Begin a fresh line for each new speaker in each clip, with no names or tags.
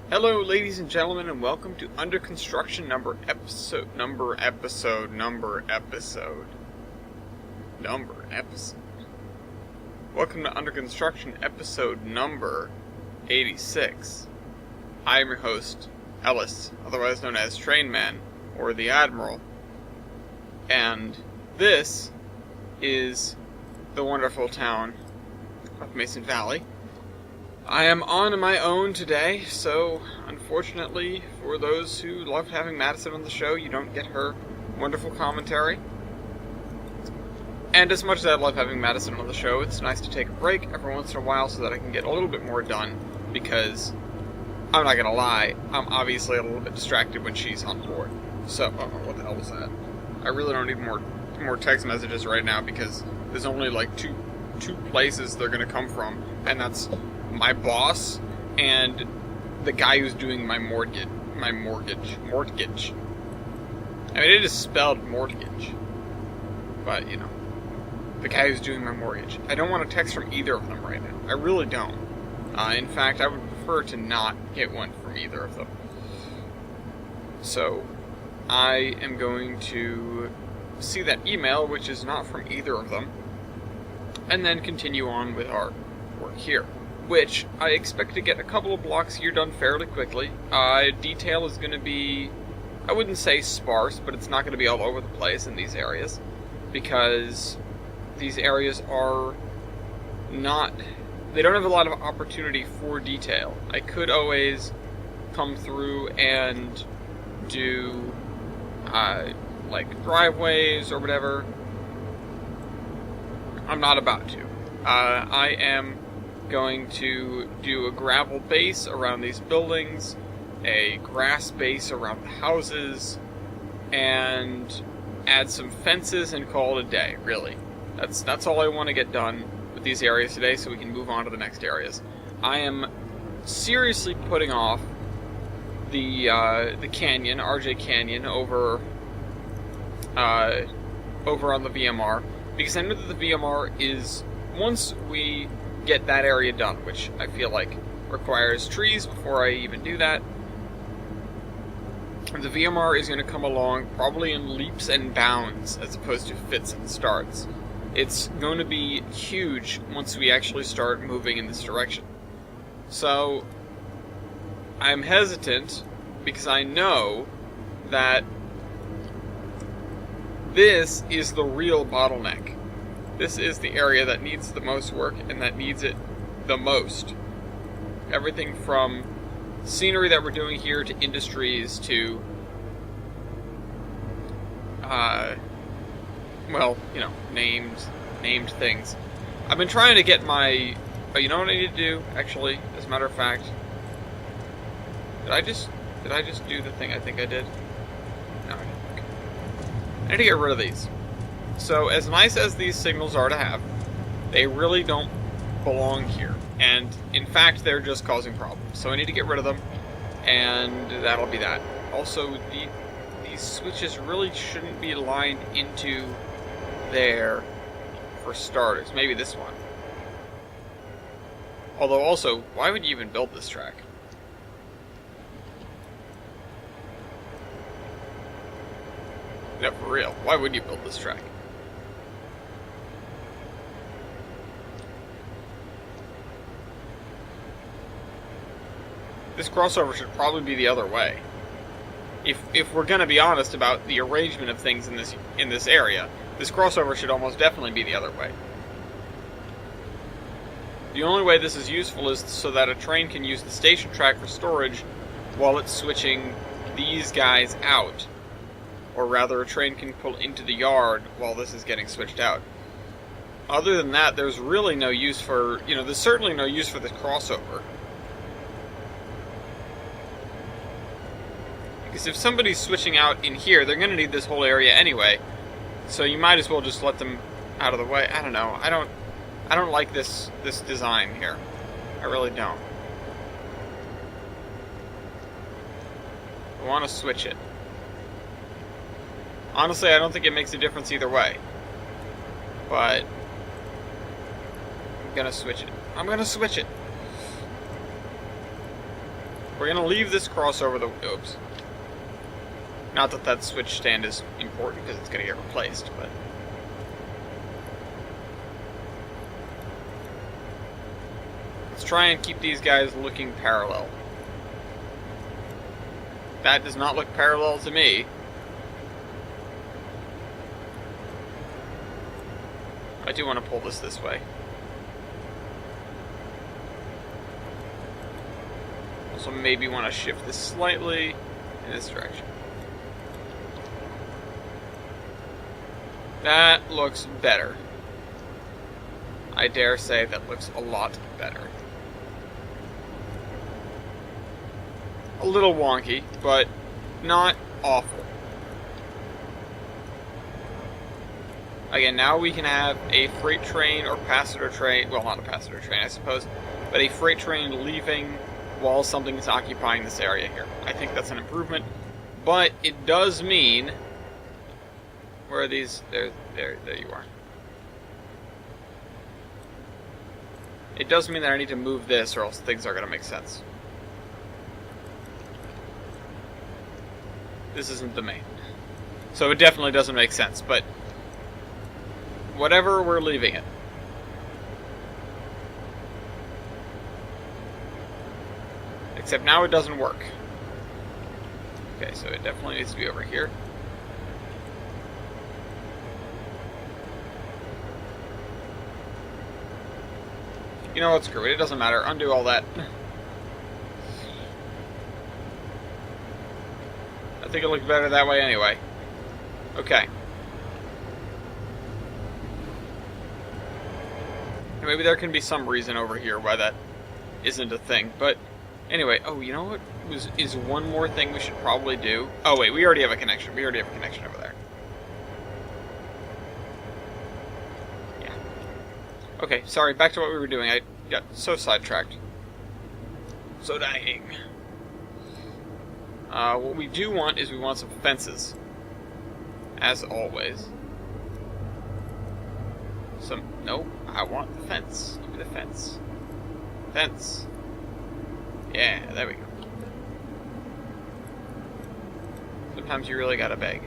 Hello, ladies and gentlemen, and welcome to Under Construction episode. Welcome to Under Construction episode number 86. I am your host, Ellis, otherwise known as Trainman, or the Admiral. And this is the wonderful town of Mason Valley. I am on my own today, so unfortunately, for those who love having Madison on the show, you don't get her wonderful commentary. And as much as I love having Madison on the show, it's nice to take a break every once in a while so that I can get a little bit more done, because, I'm not gonna lie, I'm obviously a little bit distracted when she's on board. So, what the hell was that? I really don't need more text messages right now, because there's only like two places they're gonna come from, and that's my boss and the guy who's doing my mortgage. I mean, it is spelled mortgage, but you know, the guy who's doing my mortgage. I don't want a text from either of them right now. I really don't. In fact, I would prefer to not get one from either of them. So, I am going to see that email, which is not from either of them, and then continue on with our work here, which I expect to get a couple of blocks here done fairly quickly. Detail is going to be, I wouldn't say sparse, but it's not going to be all over the place in these areas, because these areas are not, they don't have a lot of opportunity for detail. I could always come through and do, like, driveways or whatever. I'm not about to. I am going to do a gravel base around these buildings, a grass base around the houses, and add some fences and call it a day, really. That's all I want to get done with these areas today, so we can move on to the next areas. I am seriously putting off the canyon, RJ Canyon, over on the VMR, because I know that the VMR is, once we get that area done, which I feel like requires trees before I even do that, the VMR is going to come along probably in leaps and bounds as opposed to fits and starts. It's going to be huge once we actually start moving in this direction. So I'm hesitant because I know that this is the real bottleneck. This is the area that needs the most work and that needs it the most. Everything from scenery that we're doing here to industries to, well, you know, named things. I've been trying to get my, you know what I need to do, actually, as a matter of fact? Did I just do the thing I think I did? No, I didn't. Okay. I need to get rid of these. So, as nice as these signals are to have, they really don't belong here. And, in fact, they're just causing problems. So I need to get rid of them, and that'll be that. Also, these switches really shouldn't be lined into there for starters. Maybe this one. Although, also, why would you even build this track? No, for real. Why would you build this track? This crossover should probably be the other way. If we're going to be honest about the arrangement of things in this area, this crossover should almost definitely be the other way. The only way this is useful is so that a train can use the station track for storage while it's switching these guys out. Or rather, a train can pull into the yard while this is getting switched out. Other than that, there's really no use for, there's certainly no use for this crossover. Because if somebody's switching out in here, they're going to need this whole area anyway. So you might as well just let them out of the way. I don't know. I don't like this design here. I really don't. I want to switch it. Honestly, I don't think it makes a difference either way. But I'm gonna switch it. I'm gonna switch it. We're gonna leave this crossover the... Oops. Not that that switch stand is important, because it's gonna get replaced, but... Let's try and keep these guys looking parallel. That does not look parallel to me. I do want to pull this way. Also maybe want to shift this slightly in this direction. That looks better. I dare say that looks a lot better. A little wonky, but not awful. Again, now we can have a freight train or passenger train, well, not a passenger train, I suppose, but a freight train leaving while something is occupying this area here. I think that's an improvement, but it does mean... Where are these? There you are. It does mean that I need to move this, or else things are going to make sense. This isn't the main. So it definitely doesn't make sense, but... Whatever, we're leaving it. Except now it doesn't work. Okay, so it definitely needs to be over here. You know what, screw it, it doesn't matter. Undo all that. I think it looked better that way anyway. Okay. Maybe there can be some reason over here why that isn't a thing, but anyway, oh, you know what is one more thing we should probably do? Oh wait, we already have a connection. We already have a connection over there. Yeah. Okay, sorry, back to what we were doing. I got so sidetracked. So dying. What we do want is we want some fences. As always. No, I want the fence. Give me the fence. Fence. Yeah, there we go. Sometimes you really gotta beg.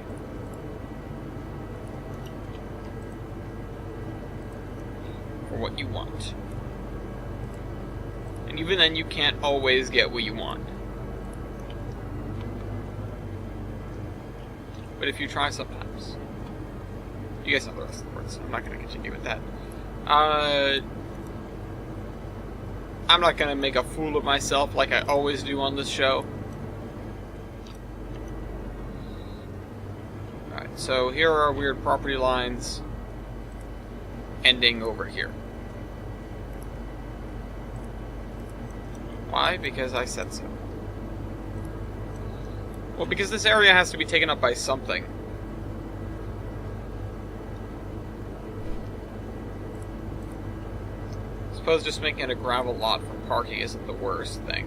For what you want. And even then, you can't always get what you want. But if you try sometimes. You guys know the rest of the words. I'm not going to continue with that. I'm not going to make a fool of myself like I always do on this show. Alright, so here are our weird property lines ending over here. Why? Because I said so. Well, because this area has to be taken up by something. I suppose just making it a gravel lot for parking isn't the worst thing.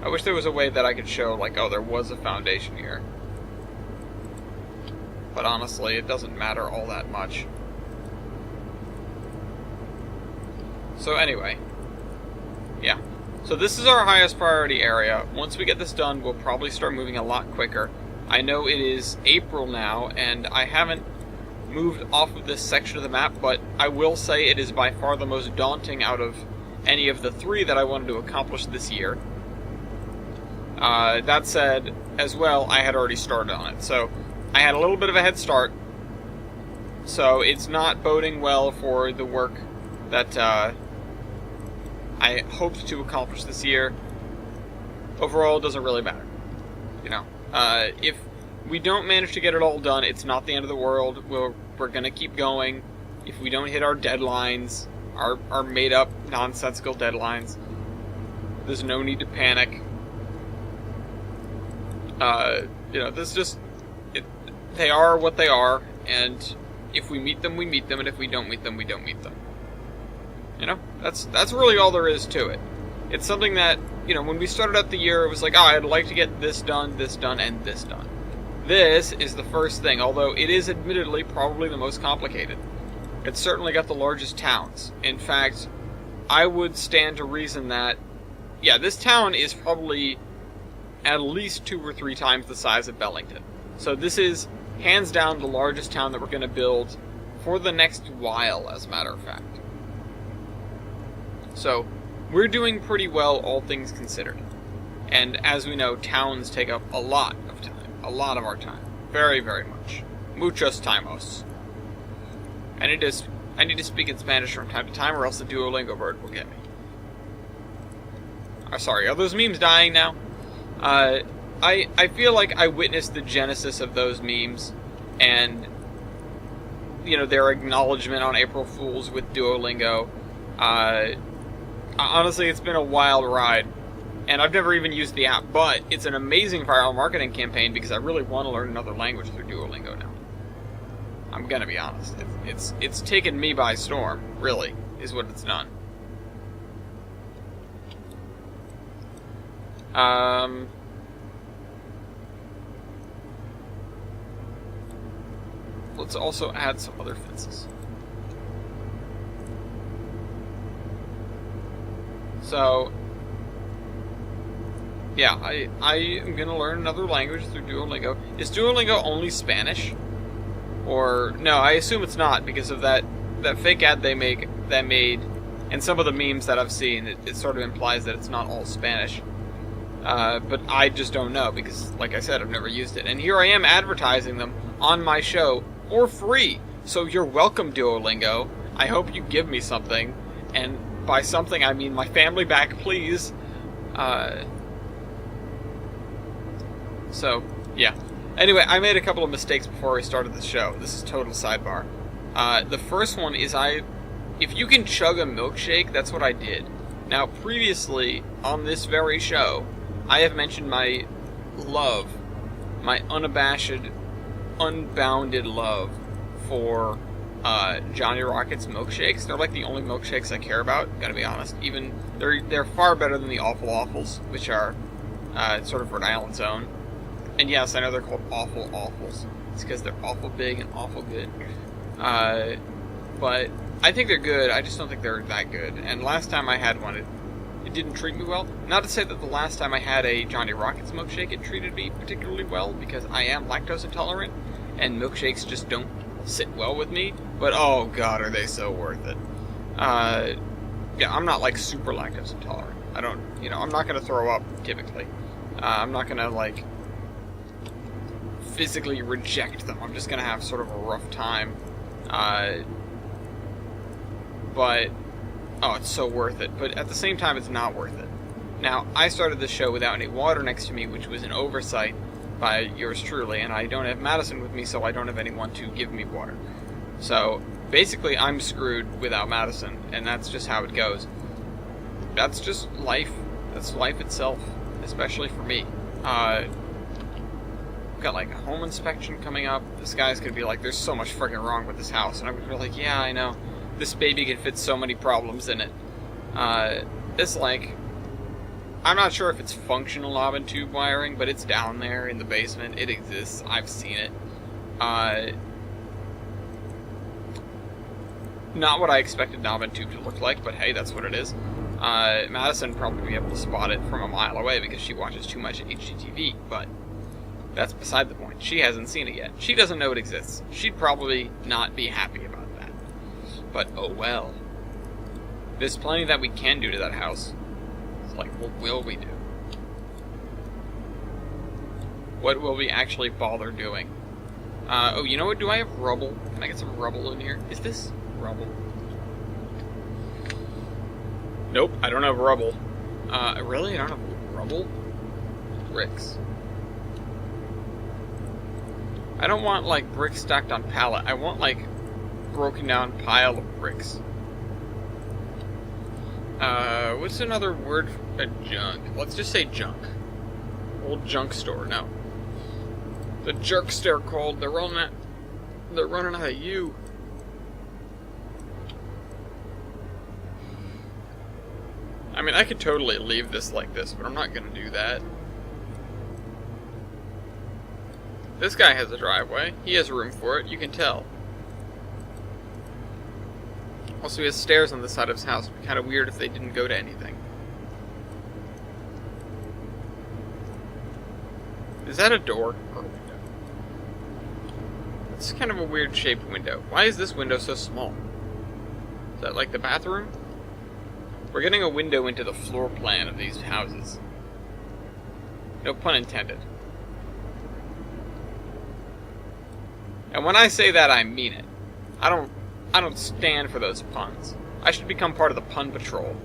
I wish there was a way that I could show, like, oh, there was a foundation here. But honestly, it doesn't matter all that much. So anyway. Yeah. So this is our highest priority area. Once we get this done, we'll probably start moving a lot quicker. I know it is April now, and I haven't moved off of this section of the map, but I will say it is by far the most daunting out of any of the three that I wanted to accomplish this year. That said, as well, I had already started on it, so I had a little bit of a head start. So it's not boding well for the work that I hoped to accomplish this year. Overall, it doesn't really matter. You know, if we don't manage to get it all done, it's not the end of the world. We're gonna keep going. If we don't hit our deadlines, our made-up, nonsensical deadlines, there's no need to panic. You know, this just... they are what they are, and if we meet them, we meet them, and if we don't meet them, we don't meet them. You know, that's really all there is to it. It's something that, you know, when we started out the year, it was like, oh, I'd like to get this done, and this done. This is the first thing, although it is admittedly probably the most complicated. It's certainly got the largest towns. In fact, I would stand to reason that yeah, this town is probably at least 2 or 3 times the size of Bellington. So this is, hands down, the largest town that we're going to build for the next while, as a matter of fact. So, we're doing pretty well, all things considered. And as we know, towns take up a lot of time. A lot of our time. Very, very much. Muchos timos. I need to speak in Spanish from time to time, or else the Duolingo bird will get me. Sorry, are those memes dying now? I feel like I witnessed the genesis of those memes, and, you know, their acknowledgement on April Fools with Duolingo. Honestly, it's been a wild ride, and I've never even used the app, but it's an amazing viral marketing campaign because I really want to learn another language through Duolingo now. I'm gonna be honest. It's taken me by storm, really, is what it's done. Let's also add some other fences. So, yeah, I am gonna learn another language through Duolingo. Is Duolingo only Spanish? Or, no, I assume it's not, because of that fake ad they made, and some of the memes that I've seen, it sort of implies that it's not all Spanish. But I just don't know, because, like I said, I've never used it. And here I am advertising them on my show for free. So you're welcome, Duolingo. I hope you give me something. And by something, I mean my family back, please. So, yeah. Anyway, I made a couple of mistakes before I started the show. This is total sidebar. The first one is if you can chug a milkshake, that's what I did. Now, previously, on this very show, I have mentioned my love, my unabashed, unbounded love for Johnny Rockets milkshakes. They're like the only milkshakes I care about, gotta be honest. Even, they're far better than the Awful Awfuls, which are sort of Rhode Island's own. And yes, I know they're called Awful Awfuls. It's because they're awful big and awful good. But I think they're good, I just don't think they're that good. And last time I had one, it didn't treat me well. Not to say that the last time I had a Johnny Rockets milkshake, it treated me particularly well, because I am lactose intolerant, and milkshakes just don't sit well with me. But oh god, are they so worth it. Yeah, I'm not like super lactose intolerant. I don't, I'm not gonna throw up, typically. I'm not gonna, like, physically reject them. I'm just gonna have sort of a rough time. But, oh, it's so worth it. But at the same time, it's not worth it. Now, I started this show without any water next to me, which was an oversight by yours truly, and I don't have Madison with me, so I don't have anyone to give me water. So, basically, I'm screwed without Madison, and that's just how it goes. That's just life. That's life itself, especially for me. Got like a home inspection coming up. This guy's gonna be like, there's so much freaking wrong with this house. And I'm gonna be like, yeah, I know. This baby can fit so many problems in it. It's like, I'm not sure if it's functional knob and tube wiring, but it's down there in the basement. It exists. I've seen it. Not what I expected knob and tube to look like, but hey, that's what it is. Madison probably be able to spot it from a mile away because she watches too much HGTV, but that's beside the point. She hasn't seen it yet. She doesn't know it exists. She'd probably not be happy about that. But oh well. There's plenty that we can do to that house. It's like, what will we do? What will we actually bother doing? Oh, you know what? Do I have rubble? Can I get some rubble in here? Is this rubble? Nope, I don't have rubble. Really? I don't have rubble? Bricks. I don't want, like, bricks stacked on pallet. I want, like, broken down pile of bricks. What's another word for junk? Let's just say junk. Old junk store, no. The jerks they're called. They're running out of you. I mean, I could totally leave this like this, but I'm not gonna do that. This guy has a driveway. He has room for it, you can tell. Also, he has stairs on the side of his house. It'd be kind of weird if they didn't go to anything. Is that a door or a window? It's kind of a weird shaped window. Why is this window so small? Is that like the bathroom? We're getting a window into the floor plan of these houses. No pun intended. And when I say that, I mean it. I don't stand for those puns. I should become part of the pun patrol.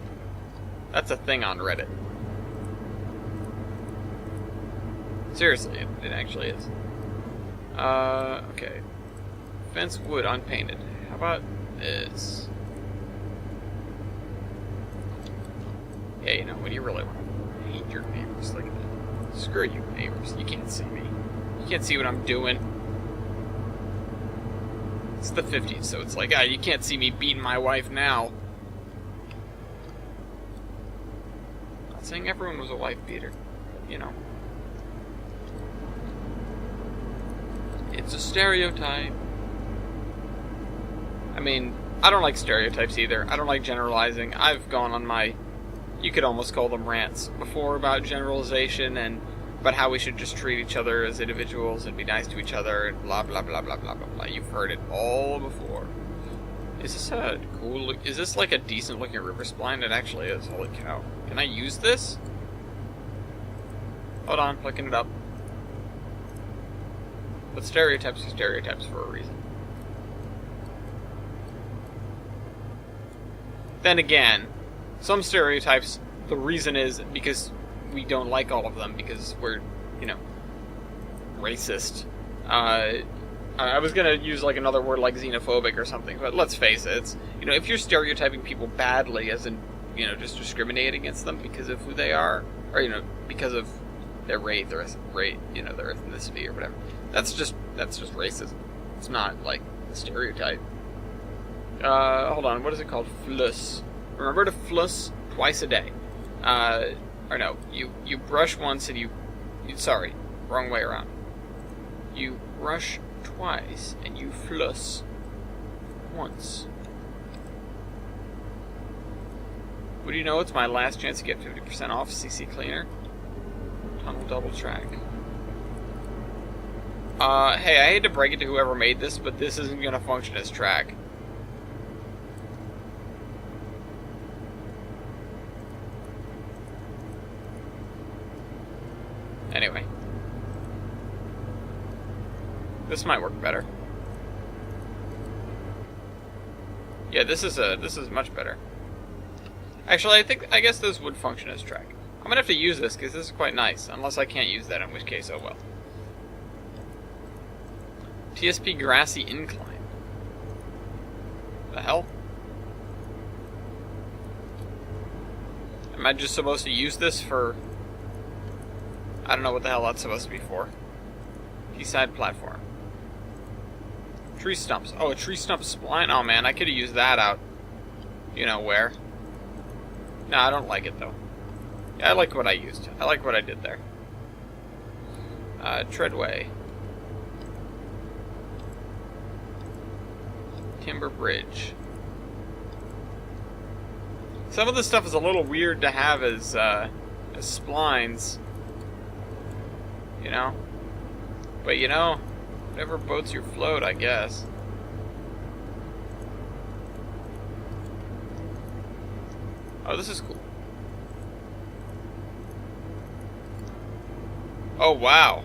That's a thing on Reddit. Seriously, it actually is. Okay. Fence wood unpainted. How about this? Yeah, you know, when you really want to hate your neighbors, look at that. Screw you, neighbors. You can't see me. You can't see what I'm doing. It's the 50s, so it's like, you can't see me beating my wife now. Not saying everyone was a wife beater, but, you know. It's a stereotype. I mean, I don't like stereotypes either. I don't like generalizing. I've gone on my, you could almost call them rants before about generalization and about how we should just treat each other as individuals and be nice to each other and blah blah blah blah blah blah blah. You've heard it all before. Is this a cool look? Is this like a decent looking river spline? It actually is. Holy cow. Can I use this? Hold on, clicking it up. But stereotypes are stereotypes for a reason. Then again, some stereotypes, the reason is because we don't like all of them because we're, you know, racist. I was gonna use like another word like xenophobic or something, but let's face it, it's, you know, if you're stereotyping people badly, as in, you know, just discriminate against them because of who they are, or, you know, because of their race, you know, their ethnicity or whatever, that's just racism. It's not like a stereotype. Hold on, what is it called? Floss. Remember to floss twice a day. Or no, you brush once and you sorry, wrong way around. You brush twice and you floss once. What do you know? It's my last chance to get 50% off CC Cleaner. Tunnel double track. Hey, I hate to break it to whoever made this, but this isn't gonna function as track. Anyway. This might work better. Yeah, this is much better. Actually, I guess this would function as track. I'm gonna have to use this because this is quite nice. Unless I can't use that, in which case, oh well. TSP Grassy Incline. The hell? Am I just supposed to use this for... I don't know what the hell that's supposed to be for. Quayside platform. Tree stumps. Oh, a tree stump spline? Oh man, I could have used that out. You know where. No, I don't like it though. Yeah, I like what I used. I like what I did there. Treadway. Timber bridge. Some of this stuff is a little weird to have as splines. You know? But you know, whatever boats your float, I guess. Oh, this is cool. Oh, wow.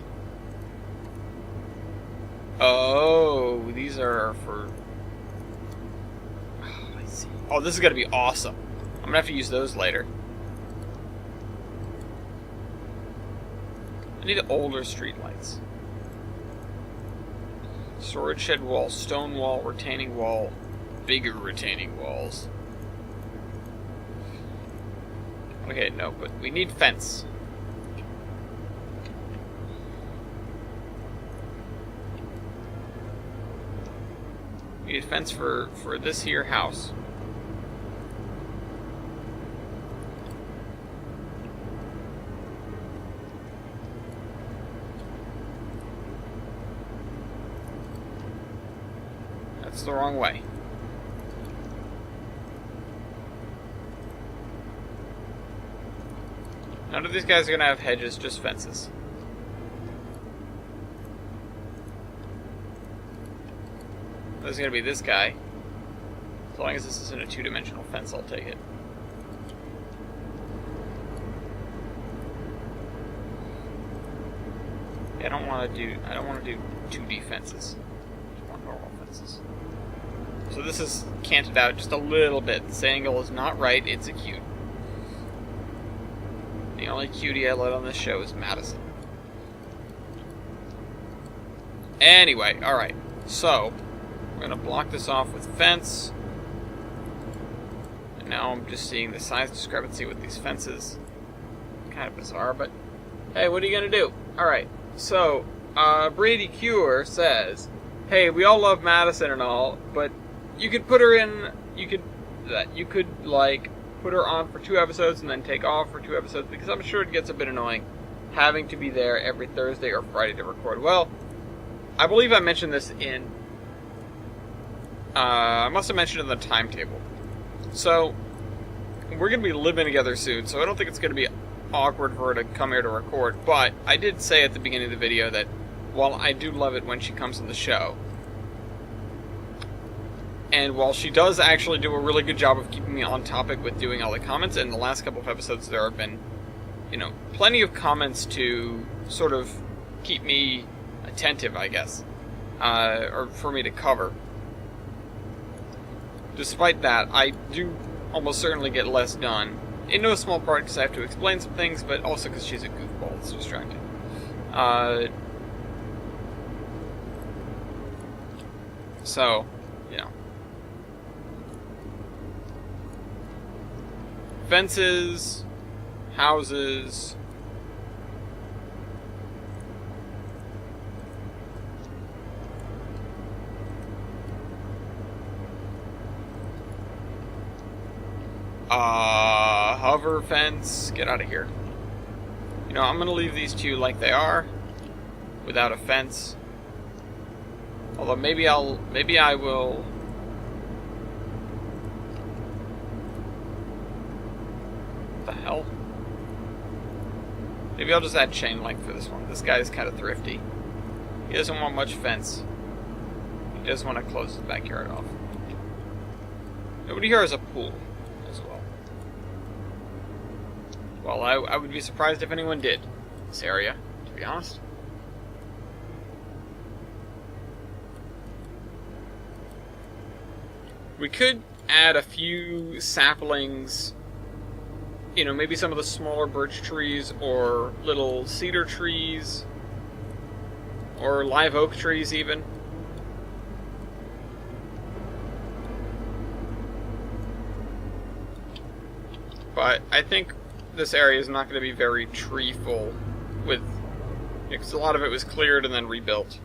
Oh, these are for... Oh, I see. Oh, this is gonna be awesome. I'm gonna have to use those later. I need older streetlights. Storage shed wall, stone wall, retaining wall, bigger retaining walls. Okay, no, but we need fence. We need fence for this here house. That's the wrong way. None of these guys are gonna have hedges, just fences. There's gonna be this guy. As long as this isn't a two-dimensional fence, I'll take it. Yeah, I don't want to do 2D fences. I just want normal fences. So this is canted out just a little bit. This angle is not right. It's acute. The only cutie I let on this show is Madison. Anyway, alright. So, we're going to block this off with fence. And now I'm just seeing the size discrepancy with these fences. Kind of bizarre, but hey, what are you going to do? Alright, so, Brady Cure says, hey, we all love Madison and all, but you could put her in, you could like, put her on for 2 episodes and then take off for 2 episodes, because I'm sure it gets a bit annoying having to be there every Thursday or Friday to record. Well, I believe I mentioned this in, I must have mentioned it in the timetable. So, we're going to be living together soon, so I don't think it's going to be awkward for her to come here to record, but I did say at the beginning of the video that while I do love it when she comes on the show, and while she does actually do a really good job of keeping me on topic with doing all the comments, and the last couple of episodes there have been, plenty of comments to sort of keep me attentive, I guess, or for me to cover. Despite that, I do almost certainly get less done, in no small part because I have to explain some things, but also because she's a goofball that's distracting. So, fences, houses, hover fence, get out of here. I'm gonna leave these 2 like they are, without a fence. Although maybe I will. What the hell? Maybe I'll just add chain link for this one. This guy's kind of thrifty. He doesn't want much fence. He just want to close his backyard off. Nobody here has a pool as well. Well, I would be surprised if anyone did in this area, to be honest. We could add a few saplings, maybe some of the smaller birch trees or little cedar trees or live oak trees even. But I think this area is not going to be very tree-full because a lot of it was cleared and then rebuilt.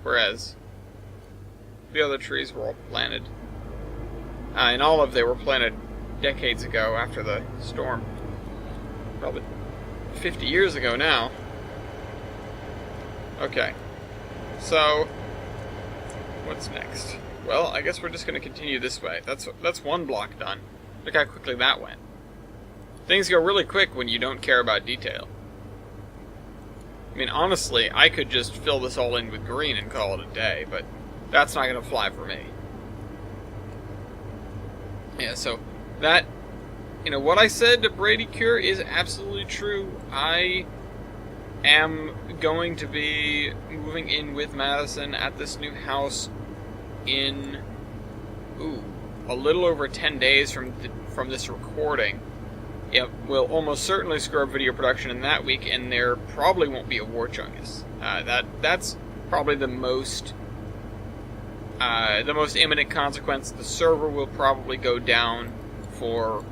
Whereas the other trees were all planted. And all of they were planted decades ago after the storm. Probably 50 years ago now. Okay. So, what's next? Well, I guess we're just going to continue this way. That's one block done. Look how quickly that went. Things go really quick when you don't care about detail. I mean, honestly, I could just fill this all in with green and call it a day, but that's not going to fly for me. Yeah, so that, what I said to Brady Cure is absolutely true. I am going to be moving in with Madison at this new house in, a little over 10 days from this recording. It will almost certainly screw up video production in that week, and there probably won't be a War Chungus. That's probably the most imminent consequence. The server will probably go down for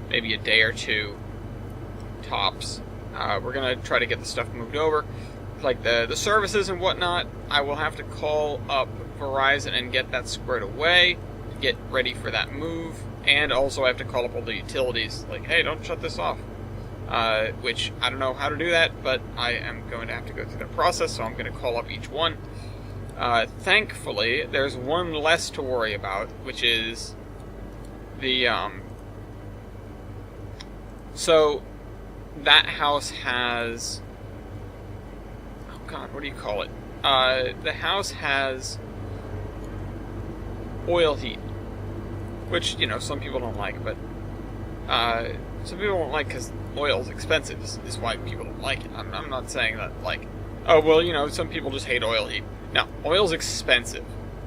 maybe a day or 2, tops. We're gonna try to get the stuff moved over, like the services and whatnot. I will have to call up Verizon and get that squared away, get ready for that move. And also I have to call up all the utilities, like, hey, don't shut this off. Which, I don't know how to do that, but I am going to have to go through that process, so I'm going to call up each one. Thankfully, there's one less to worry about, which is the, so, that house has, oh god, what do you call it? The house has oil heat, which, some people don't like, but some people don't like because oil is expensive, is why people don't like it. I'm not saying that, like, oh, well, some people just hate oil heat. No, oil's expensive,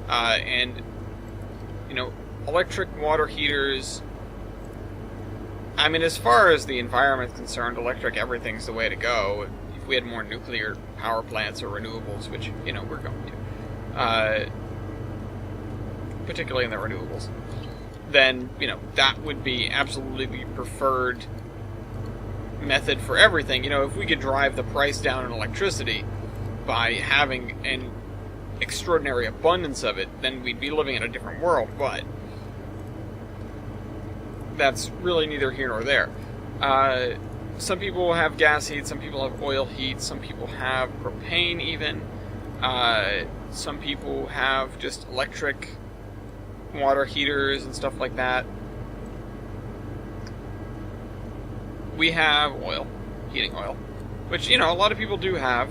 and, electric water heaters, I mean, as far as the environment's concerned, electric everything's the way to go. If we had more nuclear power plants or renewables, which, we're going to, particularly in the renewables, then, that would be absolutely the preferred method for everything. If we could drive the price down in electricity by having an extraordinary abundance of it, then we'd be living in a different world, but that's really neither here nor there. Some people have gas heat, some people have oil heat, some people have propane even, some people have just electric water heaters and stuff like that. We have oil, heating oil, which, a lot of people do have,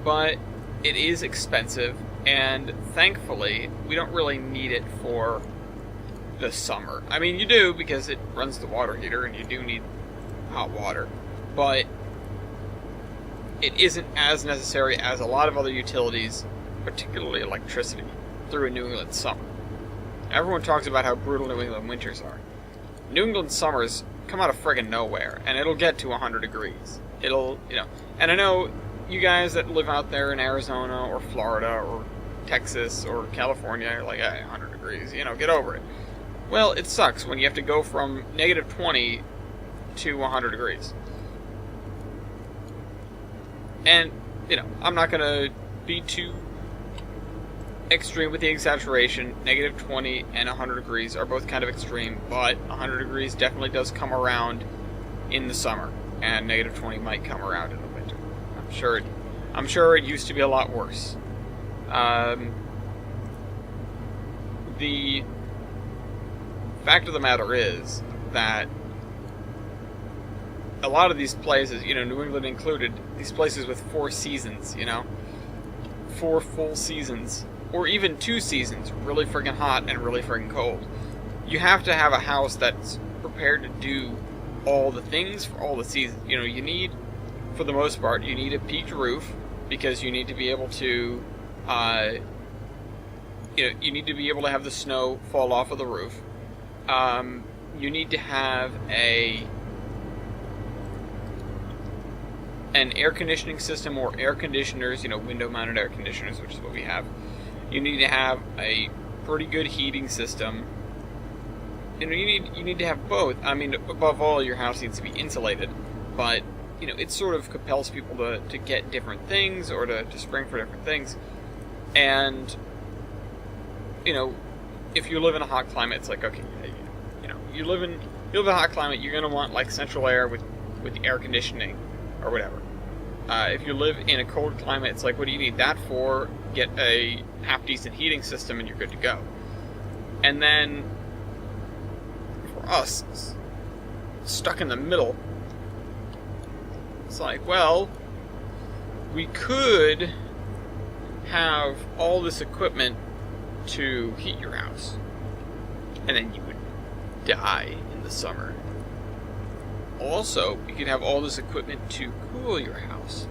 but it is expensive, and thankfully, we don't really need it for the summer. I mean, you do, because it runs the water heater, and you do need hot water, but it isn't as necessary as a lot of other utilities, particularly electricity, through a New England summer. Everyone talks about how brutal New England winters are. New England summers come out of friggin' nowhere, and it'll get to 100 degrees. And I know you guys that live out there in Arizona, or Florida, or Texas, or California are like, hey, 100 degrees, get over it. Well, it sucks when you have to go from negative 20 to 100 degrees. And, I'm not going to be too extreme with the exaggeration. Negative 20 and 100 degrees are both kind of extreme, but 100 degrees definitely does come around in the summer, and negative 20 might come around in the winter. I'm sure it used to be a lot worse. The fact of the matter is that a lot of these places, New England included, these places with 4 seasons, 4 full seasons, or even 2 seasons, really friggin' hot and really friggin' cold. You have to have a house that's prepared to do all the things for all the seasons. You need, for the most part, you need a peaked roof, because you need to be able to, you need to be able to have the snow fall off of the roof. You need to have an air conditioning system, or air conditioners, window-mounted air conditioners, which is what we have. You need to have a pretty good heating system. You need to have both. I mean, above all, your house needs to be insulated, but it sort of compels people to get different things, or to spring for different things. And if you live in a hot climate, it's like, okay, you live in a hot climate, you're gonna want like central air with air conditioning or whatever. If you live in a cold climate, it's like, what do you need that for? Get a half-decent heating system and you're good to go. And then, for us, stuck in the middle, it's like, well, we could have all this equipment to heat your house, and then you would die in the summer. Also, you could have all this equipment to cool your house,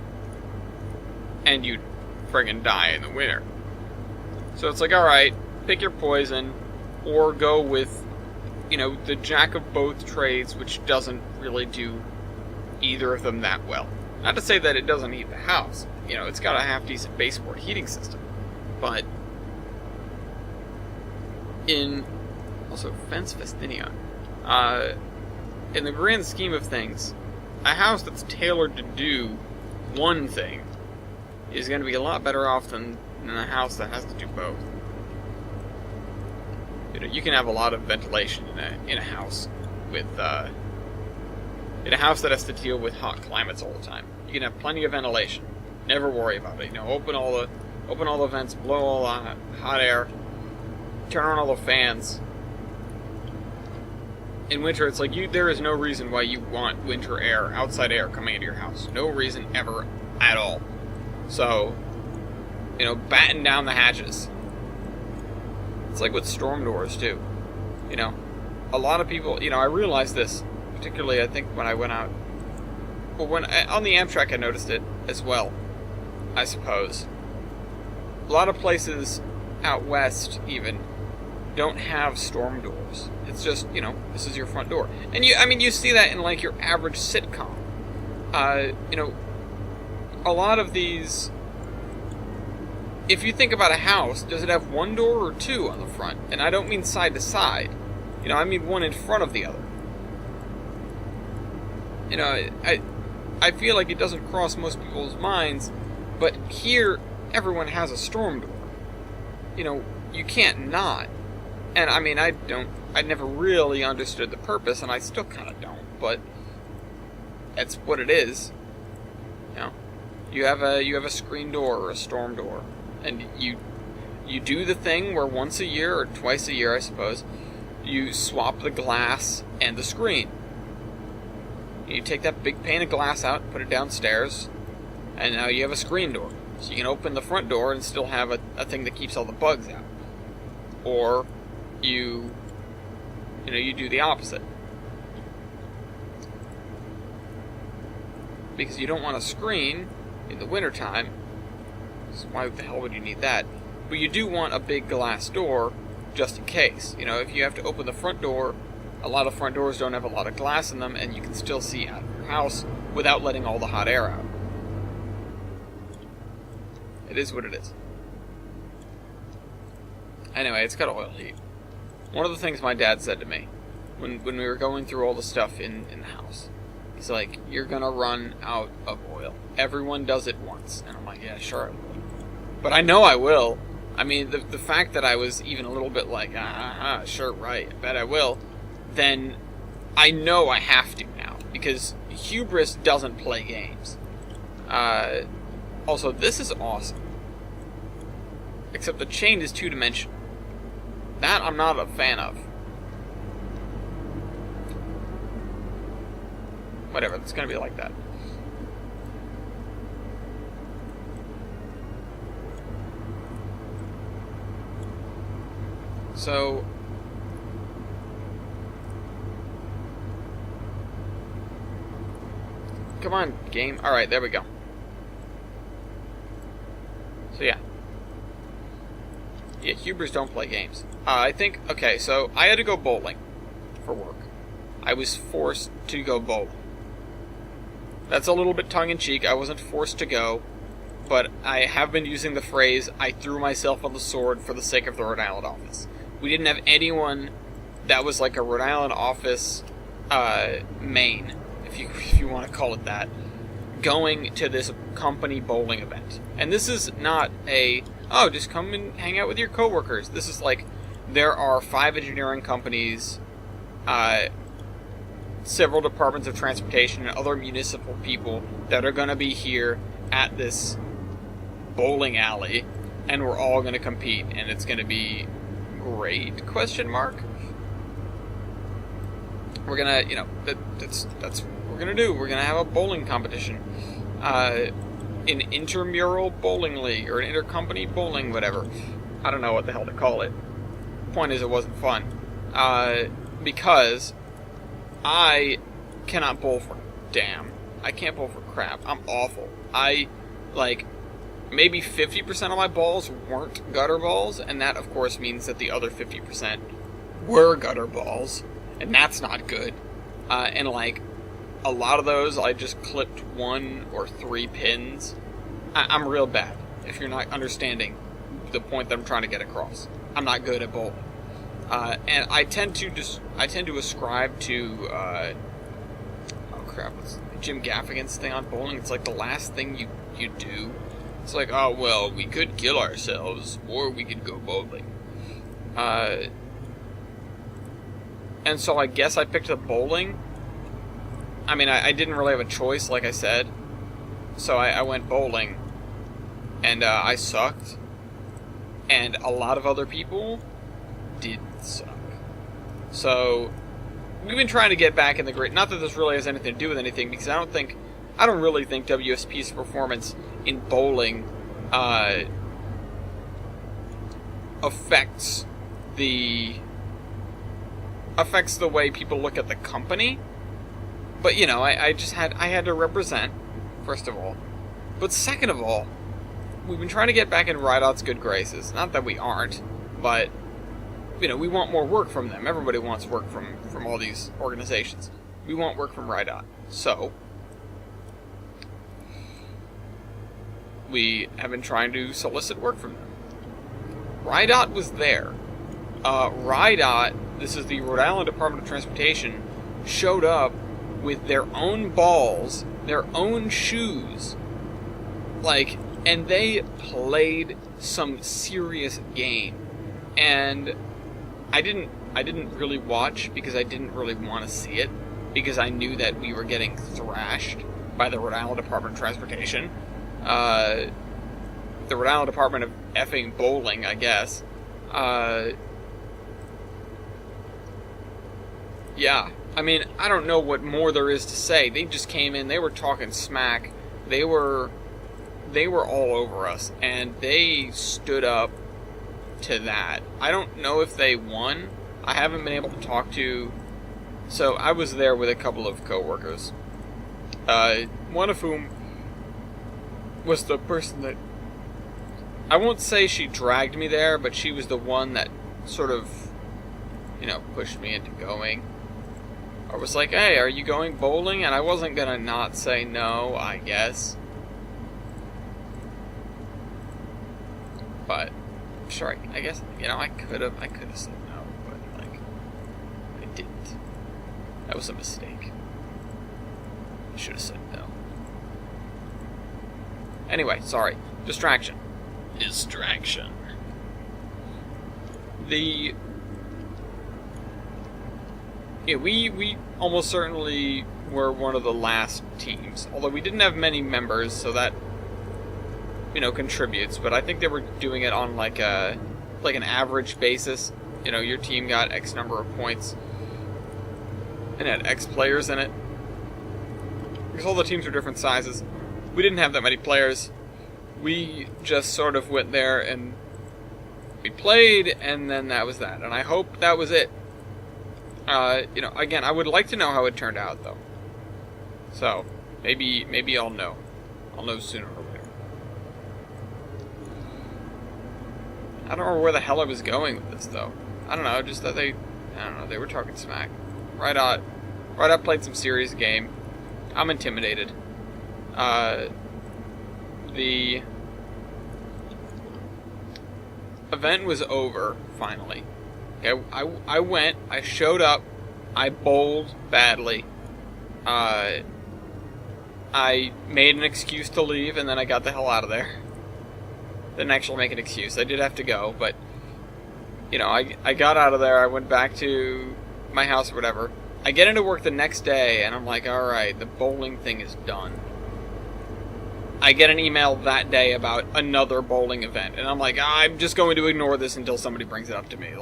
and you'd friggin' die in the winter. So it's like, alright, pick your poison, or go with, the jack of both trades, which doesn't really do either of them that well. Not to say that it doesn't heat the house. It's got a half-decent baseboard heating system. But also, fence Vestinia. In the grand scheme of things, a house that's tailored to do one thing is going to be a lot better off than a house that has to do both. You can have a lot of ventilation in a house with in a house that has to deal with hot climates all the time. You can have plenty of ventilation. Never worry about it. Open all the vents, blow all the hot air, turn on all the fans. In winter, it's like there is no reason why you want winter air, outside air, coming into your house. No reason ever at all. So, batten down the hatches. It's like with storm doors, too. You know, a lot of people, I realized this, particularly, I think, when I went out. Well, on the Amtrak, I noticed it as well, I suppose. A lot of places out west, even, don't have storm doors. It's just, this is your front door. And you see that in, like, your average sitcom. A lot of these, if you think about a house, does it have one door or two on the front? And I don't mean side to side. I mean one in front of the other. I feel like it doesn't cross most people's minds, but here, everyone has a storm door. You can't not. And I mean, I never really understood the purpose, and I still kind of don't, but that's what it is. You have a screen door or a storm door, and you do the thing where once a year, or twice a year, I suppose, you swap the glass and the screen. You take that big pane of glass out, put it downstairs, and now you have a screen door. So you can open the front door and still have a thing that keeps all the bugs out. Or you do the opposite. Because you don't want a screen in the wintertime. So why the hell would you need that? But you do want a big glass door just in case. If you have to open the front door, a lot of front doors don't have a lot of glass in them, and you can still see out of your house without letting all the hot air out. It is what it is. Anyway, it's got oil heat. One of the things my dad said to me when we were going through all the stuff in the house, he's like, "You're gonna run out of oil. Everyone does it once." And I'm like, "Yeah, sure I will." But I know I will. I mean, the fact that I was even a little bit like, sure, right, I bet I will, then I know I have to now, because hubris doesn't play games. Also, this is awesome. Except the chain is two-dimensional. That I'm not a fan of. Whatever, it's gonna be like that. So, come on, game. Alright, there we go. So, yeah. Yeah, hubris don't play games. I think, okay, so I had to go bowling for work. I was forced to go bowling. That's a little bit tongue-in-cheek. I wasn't forced to go, but I have been using the phrase, I threw myself on the sword for the sake of the Rhode Island office. We didn't have anyone that was like a Rhode Island office main, if you want to call it that, going to this company bowling event. And this is not just come and hang out with your coworkers. This is like, there are 5 engineering companies, several departments of transportation, and other municipal people that are going to be here at this bowling alley, and we're all going to compete, and it's going to be great, question mark. We're going to, that's what we're going to do. We're going to have a bowling competition. An intramural bowling league, or an intercompany bowling, whatever. I don't know what the hell to call it. Point is, it wasn't fun. Because I cannot bowl for damn. I can't bowl for crap. I'm awful. Maybe 50% of my balls weren't gutter balls, and that, of course, means that the other 50% were gutter balls, and that's not good. And a lot of those, I just clipped 1 or 3 pins. I'm real bad, if you're not understanding the point that I'm trying to get across. I'm not good at bowling. And I tend to ascribe to, what's Jim Gaffigan's thing on bowling? It's like the last thing you do. It's like, oh, well, we could kill ourselves, or we could go bowling. And so I guess I picked up bowling. I mean, I didn't really have a choice, like I said. So I went bowling, and I sucked. And a lot of other people did suck. So we've been trying to get back in the grade. Not that this really has anything to do with anything, because I don't really think WSP's performance in bowling affects affects the way people look at the company. But I had to represent, first of all. But second of all, we've been trying to get back in Rideout's good graces. Not that we aren't, but we want more work from them. Everybody wants work from all these organizations. We want work from Rideout. So we have been trying to solicit work from them. Rideout was there. Rideout, this is the Rhode Island Department of Transportation, showed up with their own balls, their own shoes, and they played some serious game. And I didn't really watch because I didn't really want to see it, because I knew that we were getting thrashed by the Rhode Island Department of Transportation. The Rhode Island Department of effing bowling, I guess. Yeah, I mean, I don't know what more there is to say. They just came in, they were talking smack, they were all over us, and they stood up to that. I don't know if they won. I haven't been able to talk to... So, I was there with a couple of co-workers. One of whom was the person that... I won't say she dragged me there, but she was the one that sort of, pushed me into going. Or was like, hey, are you going bowling? And I wasn't gonna not say no, I guess. But, sure, I guess, I could have said no, but, I didn't. That was a mistake. I should have said no. Anyway, sorry. Distraction. We almost certainly were one of the last teams. Although we didn't have many members, so that, contributes. But I think they were doing it on like an average basis. Your team got X number of points and had X players in it. Because all the teams were different sizes. We didn't have that many players. We just sort of went there and we played, and then that was that. And I hope that was it. Again, I would like to know how it turned out, though. So, maybe I'll know. I'll know sooner or later. I don't remember where the hell I was going with this, though. I don't know, just that they were talking smack. Rideout played some serious game. I'm intimidated. The event was over, finally. Okay, I went, I showed up, I bowled badly. I made an excuse to leave, and then I got the hell out of there. Didn't actually make an excuse. I did have to go, but, I got out of there, I went back to my house or whatever. I get into work the next day, and I'm like, alright, the bowling thing is done. I get an email that day about another bowling event, and I'm like, I'm just going to ignore this until somebody brings it up to me.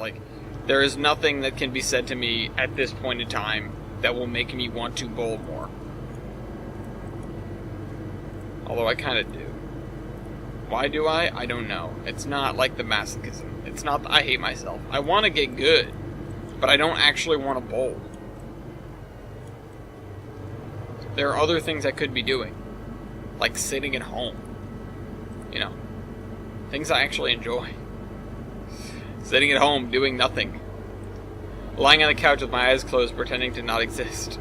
There is nothing that can be said to me at this point in time that will make me want to bowl more. Although I kind of do. Why do I? I don't know. It's not like the masochism. It's not I hate myself. I want to get good, but I don't actually want to bowl. There are other things I could be doing. Like sitting at home. Things I actually enjoy. Sitting at home, doing nothing. Lying on the couch with my eyes closed, pretending to not exist.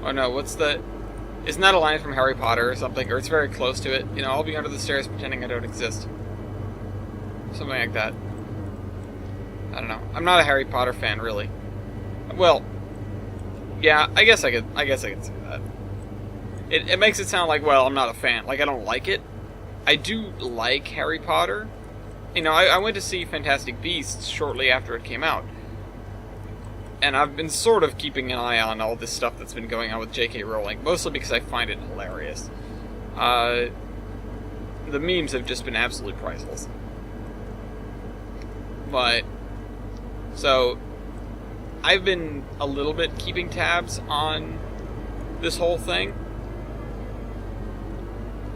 Oh no, isn't that a line from Harry Potter or something? Or it's very close to it. I'll be under the stairs pretending I don't exist. Something like that. I don't know. I'm not a Harry Potter fan, really. Well, yeah, I guess I could say that. It makes it sound like, well, I'm not a fan. I don't like it. I do like Harry Potter. I went to see Fantastic Beasts shortly after it came out. And I've been sort of keeping an eye on all this stuff that's been going on with J.K. Rowling, mostly because I find it hilarious. The memes have just been absolutely priceless. But, so, I've been a little bit keeping tabs on this whole thing.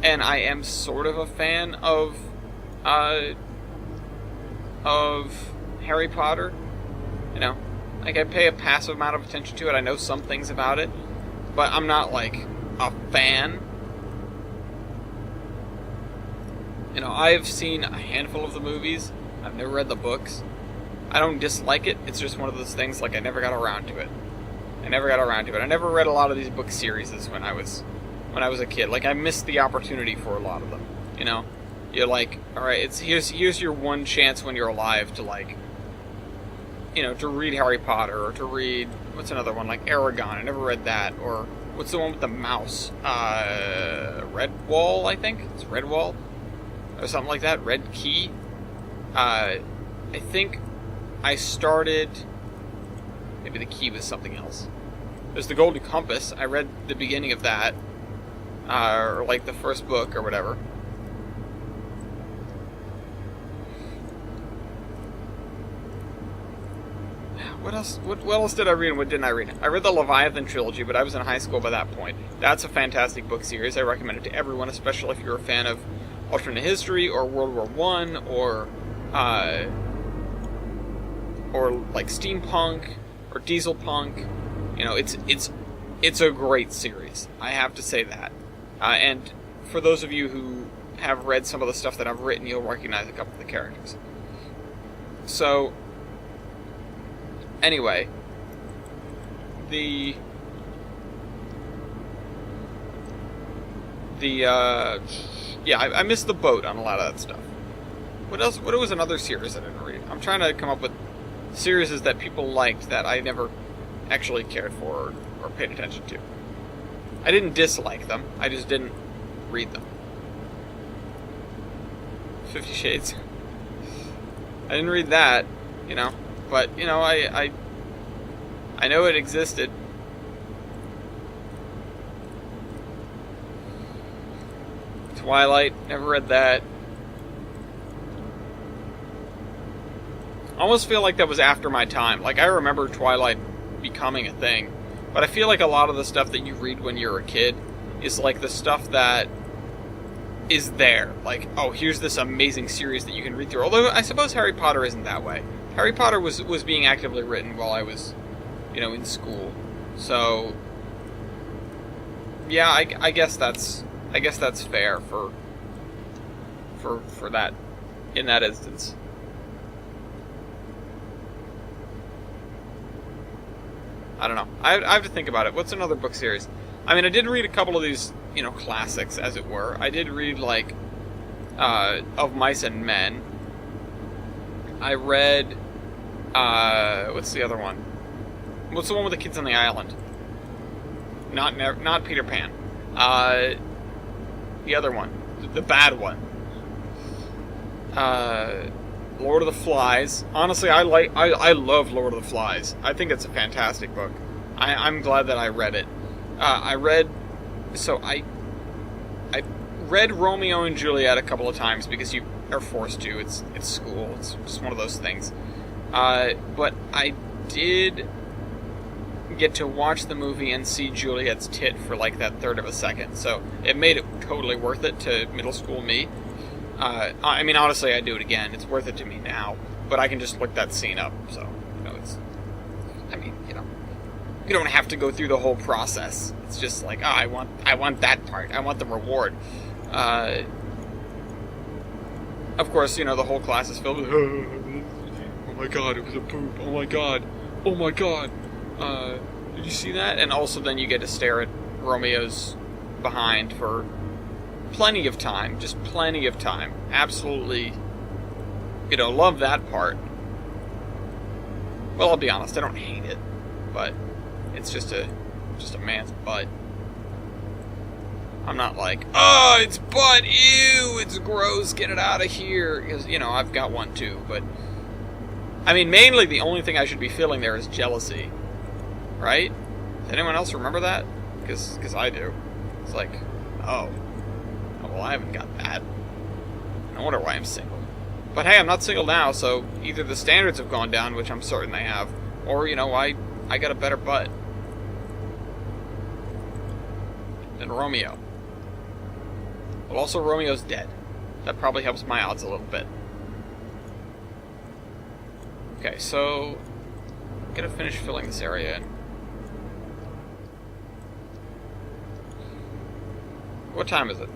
And I am sort of a fan of Harry Potter, you know, like I pay a passive amount of attention to it. I know some things about it, but I'm not like a fan. You know, I've seen a handful of the movies. I've never read the books. I don't dislike it. It's just one of those things, like, I never got around to it. I never read a lot of these book series when I was a kid. Like, I missed the opportunity for a lot of them. You know, you're like, all right, here's your one chance when you're alive to, like, you know, to read Harry Potter, or to read, what's another one, like Aragon. I never read that. Or what's the one with the mouse? Redwall, I think it's Redwall, or something like that. Red Key. I think I started. Maybe the key was something else. There's the Golden Compass. I read the beginning of that, or like the first book or whatever. What else? What else did I read and what didn't I read? I read the Leviathan trilogy, but I was in high school by that point. That's a fantastic book series. I recommend it to everyone, especially if you're a fan of alternate history or World War I or like steampunk or diesel punk. You know, it's a great series. I have to say that. And for those of you who have read some of the stuff that I've written, you'll recognize a couple of the characters. So, anyway, yeah, I missed the boat on a lot of that stuff. What else? What was another series I didn't read? I'm trying to come up with series that people liked that I never actually cared for or paid attention to. I didn't dislike them. I just didn't read them. 50 Shades. I didn't read that, you know. But, you know, I know it existed. Twilight, never read that. I almost feel like that was after my time. Like, I remember Twilight becoming a thing. But I feel like a lot of the stuff that you read when you're a kid is like the stuff that is there. Like, oh, here's this amazing series that you can read through. Although, I suppose Harry Potter isn't that way. Harry Potter was being actively written while I was, you know, in school. So, yeah, I guess that's fair for that, in that instance. I don't know. I have to think about it. What's another book series? I mean, I did read a couple of these, you know, classics, as it were. I did read, like, Of Mice and Men. I read, what's the other one? What's the one with the kids on the island? Not Peter Pan. The other one. The bad one. Lord of the Flies. Honestly, I love Lord of the Flies. I think it's a fantastic book. I'm glad that I read it. I read Romeo and Juliet a couple of times because you are forced to. It's school. It's just one of those things. But I did get to watch the movie and see Juliet's tit for like that third of a second. So it made it totally worth it to middle school me. I mean, honestly, I'd do it again. It's worth it to me now. But I can just look that scene up. So, you know, you don't have to go through the whole process. It's just like, I want that part. I want the reward. Of course, you know, the whole class is filled with, oh my god, it was a poop. Oh my god. Oh my god. Did you see that? And also then you get to stare at Romeo's behind for plenty of time. Just plenty of time. Absolutely, you know, love that part. Well, I'll be honest, I don't hate it. But it's just a man's butt. I'm not like, oh, it's butt, ew, it's gross, get it out of here. Because, you know, I've got one too, but I mean, mainly the only thing I should be feeling there is jealousy. Right? Does anyone else remember that? Because I do. It's like, oh, well, I haven't got that. No wonder why I'm single. But hey, I'm not single now, so either the standards have gone down, which I'm certain they have, or, you know, I got a better butt than Romeo. But also, Romeo's dead. That probably helps my odds a little bit. Okay, so I'm gonna finish filling this area in. What time is it?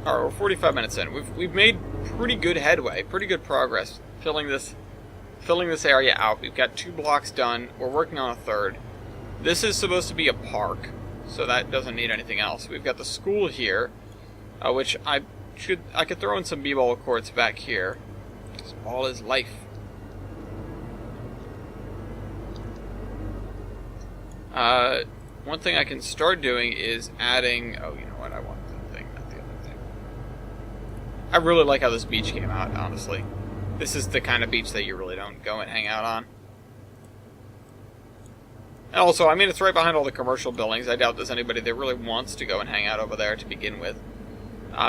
Alright, we're 45 minutes in. We've made pretty good headway, pretty good progress filling this area out. We've got 2 blocks done. We're working on a third. This is supposed to be a park, so that doesn't need anything else. We've got the school here, which I could throw in some b-ball courts back here. This ball is life. One thing I can start doing is adding... Oh, you know what? I want the thing, not the other thing. I really like how this beach came out, honestly. This is the kind of beach that you really don't go and hang out on. And also, I mean, it's right behind all the commercial buildings. I doubt there's anybody that really wants to go and hang out over there to begin with.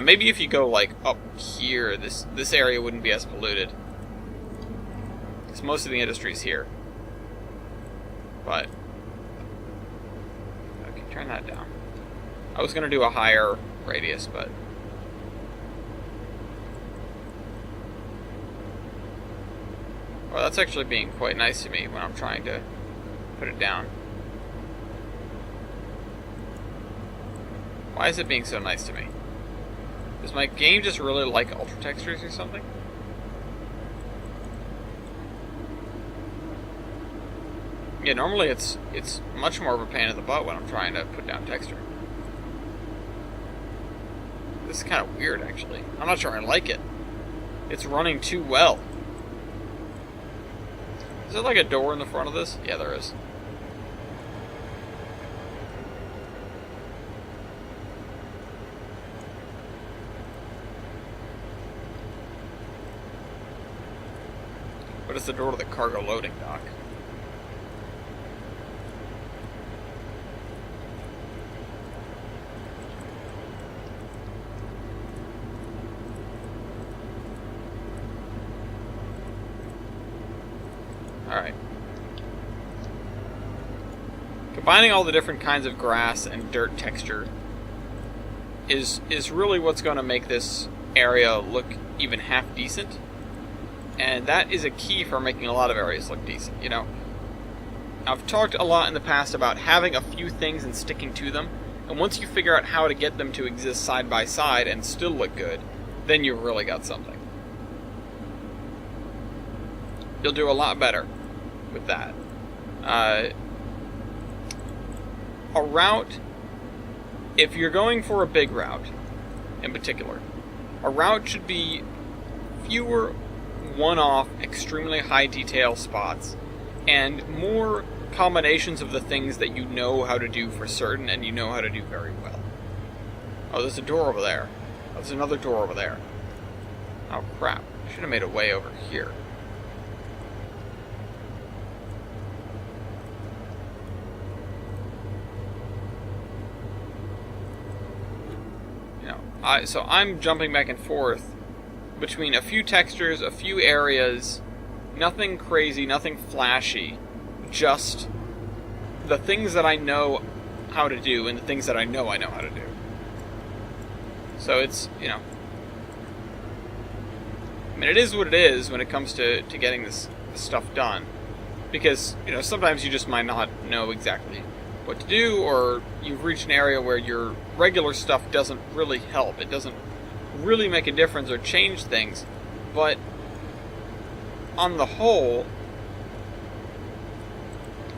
Maybe if you go, like, up here, this area wouldn't be as polluted. Because most of the industry's here. But... okay, turn that down. I was going to do a higher radius, but... well, that's actually being quite nice to me when I'm trying to put it down. Why is it being so nice to me? Does my game just really like ultra textures or something? Yeah, normally it's much more of a pain in the butt when I'm trying to put down texture. This is kind of weird, actually. I'm not sure I like it. It's running too well. Is there like a door in the front of this? Yeah, there is. But it's the door to the cargo loading dock. Alright. Combining all the different kinds of grass and dirt texture is really what's going to make this area look even half decent. And that is a key for making a lot of areas look decent, you know. I've talked a lot in the past about having a few things and sticking to them. And once you figure out how to get them to exist side by side and still look good, then you've really got something. You'll do a lot better with that. A route, if you're going for a big route, in particular, a route should be fewer one-off, extremely high detail spots, and more combinations of the things that you know how to do for certain and you know how to do very well. Oh, there's a door over there. Oh, there's another door over there. Oh, crap. I should have made a way over here. So I'm jumping back and forth between a few textures, a few areas, nothing crazy, nothing flashy, just the things that I know how to do and the things that I know how to do. So it's, you know, I mean, it is what it is when it comes to getting this stuff done. Because, you know, sometimes you just might not know exactly what to do, or you've reached an area where your regular stuff doesn't really help. It doesn't really make a difference or change things. But on the whole,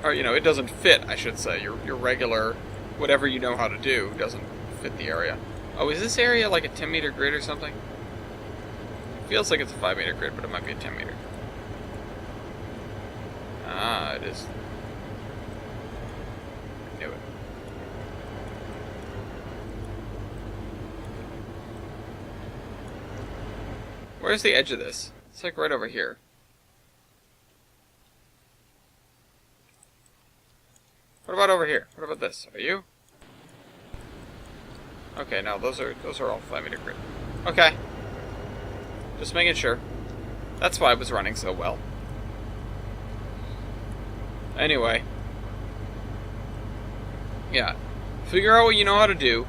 or, you know, it doesn't fit, I should say. Your regular, whatever you know how to do, doesn't fit the area. Oh, is this area like a 10 meter grid or something? It feels like it's a 5 meter grid, but it might be a 10 meter. Ah, it is. I knew it. Where's the edge of this? It's like right over here. What about over here? What about this? Are you? Okay, no, those are all 5 meter grid. Okay. Just making sure. That's why it was running so well. Anyway. Yeah. Figure out what you know how to do.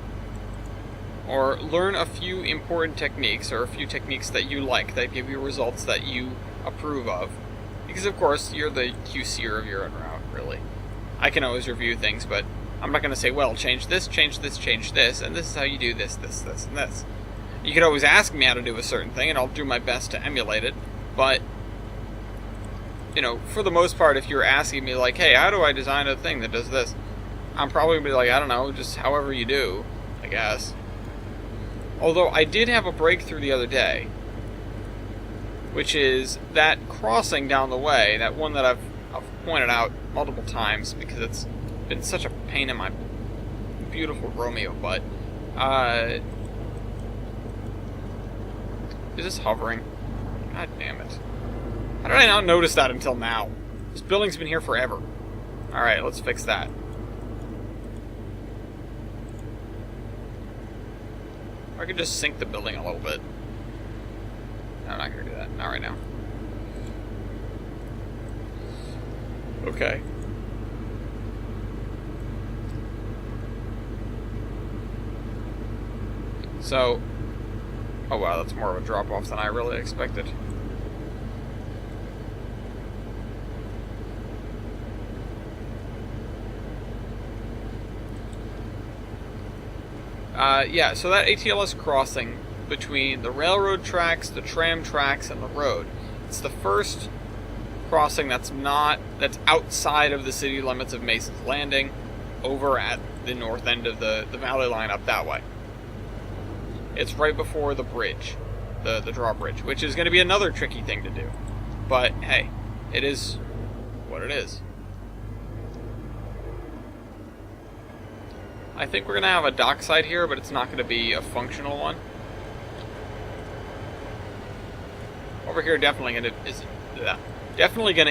Or learn a few important techniques, or a few techniques that you like, that give you results that you approve of. Because, of course, you're the QCer of your own route, really. I can always review things, but I'm not going to say, well, change this, change this, change this, and this is how you do this, this, this, and this. You could always ask me how to do a certain thing, and I'll do my best to emulate it, but, you know, for the most part, if you're asking me, like, hey, how do I design a thing that does this? I'm probably going to be like, I don't know, just however you do, I guess. Although, I did have a breakthrough the other day, which is that crossing down the way, that one that I've pointed out multiple times, because it's been such a pain in my beautiful Romeo butt. Is this hovering? God damn it. How did I not notice that until now? This building's been here forever. Alright, let's fix that. I could just sink the building a little bit. No, I'm not gonna do that. Not right now. Okay. So, oh wow, that's more of a drop-off than I really expected. Yeah, so that ATLS crossing between the railroad tracks, the tram tracks, and the road, it's the first crossing that's outside of the city limits of Mason's Landing, over at the north end of the valley line up that way. It's right before the bridge, the drawbridge, which is going to be another tricky thing to do. But, hey, it is what it is. I think we're going to have a dockside here, but it's not going to be a functional one. Over here definitely going to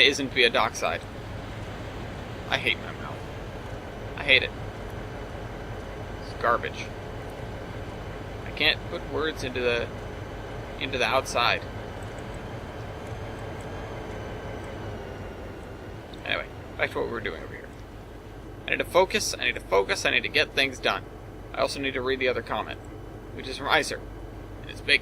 isn't be a dockside. I hate my mouth. I hate it. It's garbage. I can't put words into the outside. Anyway, back to what we were doing over here. I need to focus, I need to get things done. I also need to read the other comment, which is from Iser. It's big.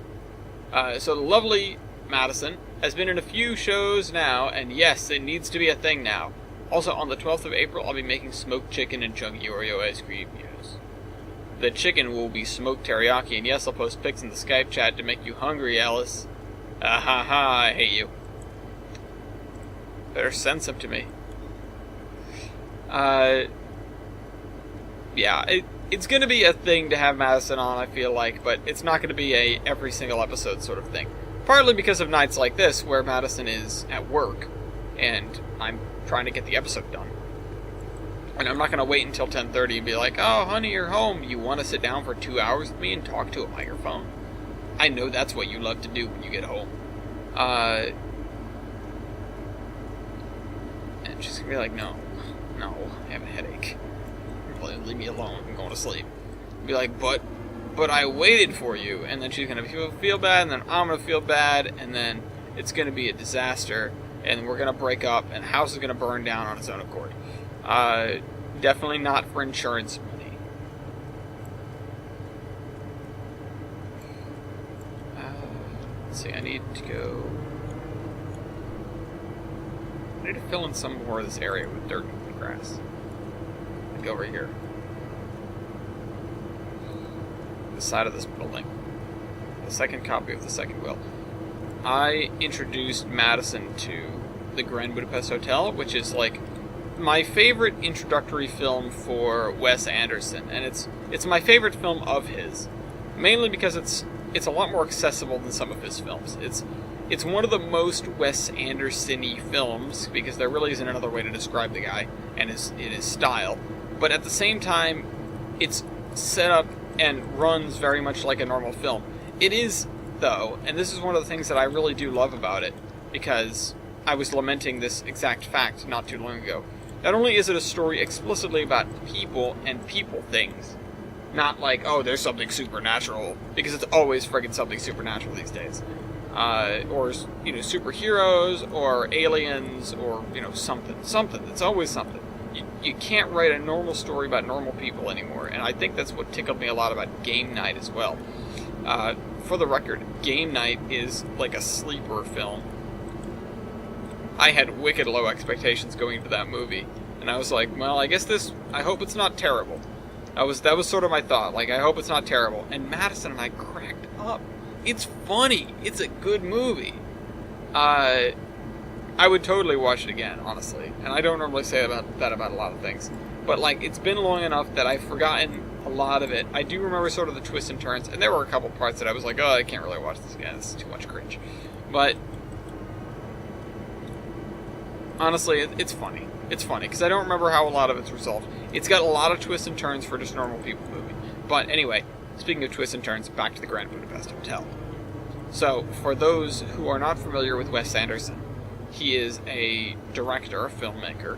So the lovely Madison has been in a few shows now, and yes, it needs to be a thing now. Also, on the 12th of April, I'll be making smoked chicken and chunky Oreo ice cream. Yes. The chicken will be smoked teriyaki, and yes, I'll post pics in the Skype chat to make you hungry, Alice. Ah ha ha, I hate you. Better send some to me. Yeah, it's going to be a thing to have Madison on, I feel like, but it's not going to be a every single episode sort of thing. Partly because of nights like this, where Madison is at work, and I'm trying to get the episode done. And I'm not going to wait until 10:30 and be like, oh, honey, you're home. You want to sit down for 2 hours with me and talk to a microphone? I know that's what you love to do when you get home. And she's going to be like, no, I have a headache. Leave me alone. I'm going to sleep. Be like, but I waited for you. And then she's going to feel bad, and then I'm going to feel bad, and then it's going to be a disaster, and we're going to break up, and the house is going to burn down on its own accord. Definitely not for insurance money. Let's see, I need to fill in some more of this area with dirt and grass. Go over here. The side of this building. The second copy of the second will. I introduced Madison to the Grand Budapest Hotel, which is like my favorite introductory film for Wes Anderson, and it's my favorite film of his, mainly because it's a lot more accessible than some of his films. It's one of the most Wes Anderson-y films, because there really isn't another way to describe the guy and his style. But at the same time, it's set up and runs very much like a normal film. It is, though, and this is one of the things that I really do love about it, because I was lamenting this exact fact not too long ago. Not only is it a story explicitly about people and people things, not like, oh, there's something supernatural, because it's always friggin' something supernatural these days. Or, superheroes, or aliens, or, something. It's always something. You can't write a normal story about normal people anymore, and I think that's what tickled me a lot about Game Night as well. For the record, Game Night is like a sleeper film. I had wicked low expectations going into that movie, and I was like, well, I hope it's not terrible. That was sort of my thought. Like, I hope it's not terrible. And Madison and I cracked up. It's funny. It's a good movie. I would totally watch it again, honestly. And I don't normally say that about a lot of things. But, like, it's been long enough that I've forgotten a lot of it. I do remember sort of the twists and turns, and there were a couple parts that I was like, oh, I can't really watch this again. This is too much cringe. But honestly, it's funny. It's funny, because I don't remember how a lot of it's resolved. It's got a lot of twists and turns for just normal people movie. But anyway, speaking of twists and turns, back to the Grand Budapest Hotel. So, for those who are not familiar with Wes Anderson, he is a director, a filmmaker,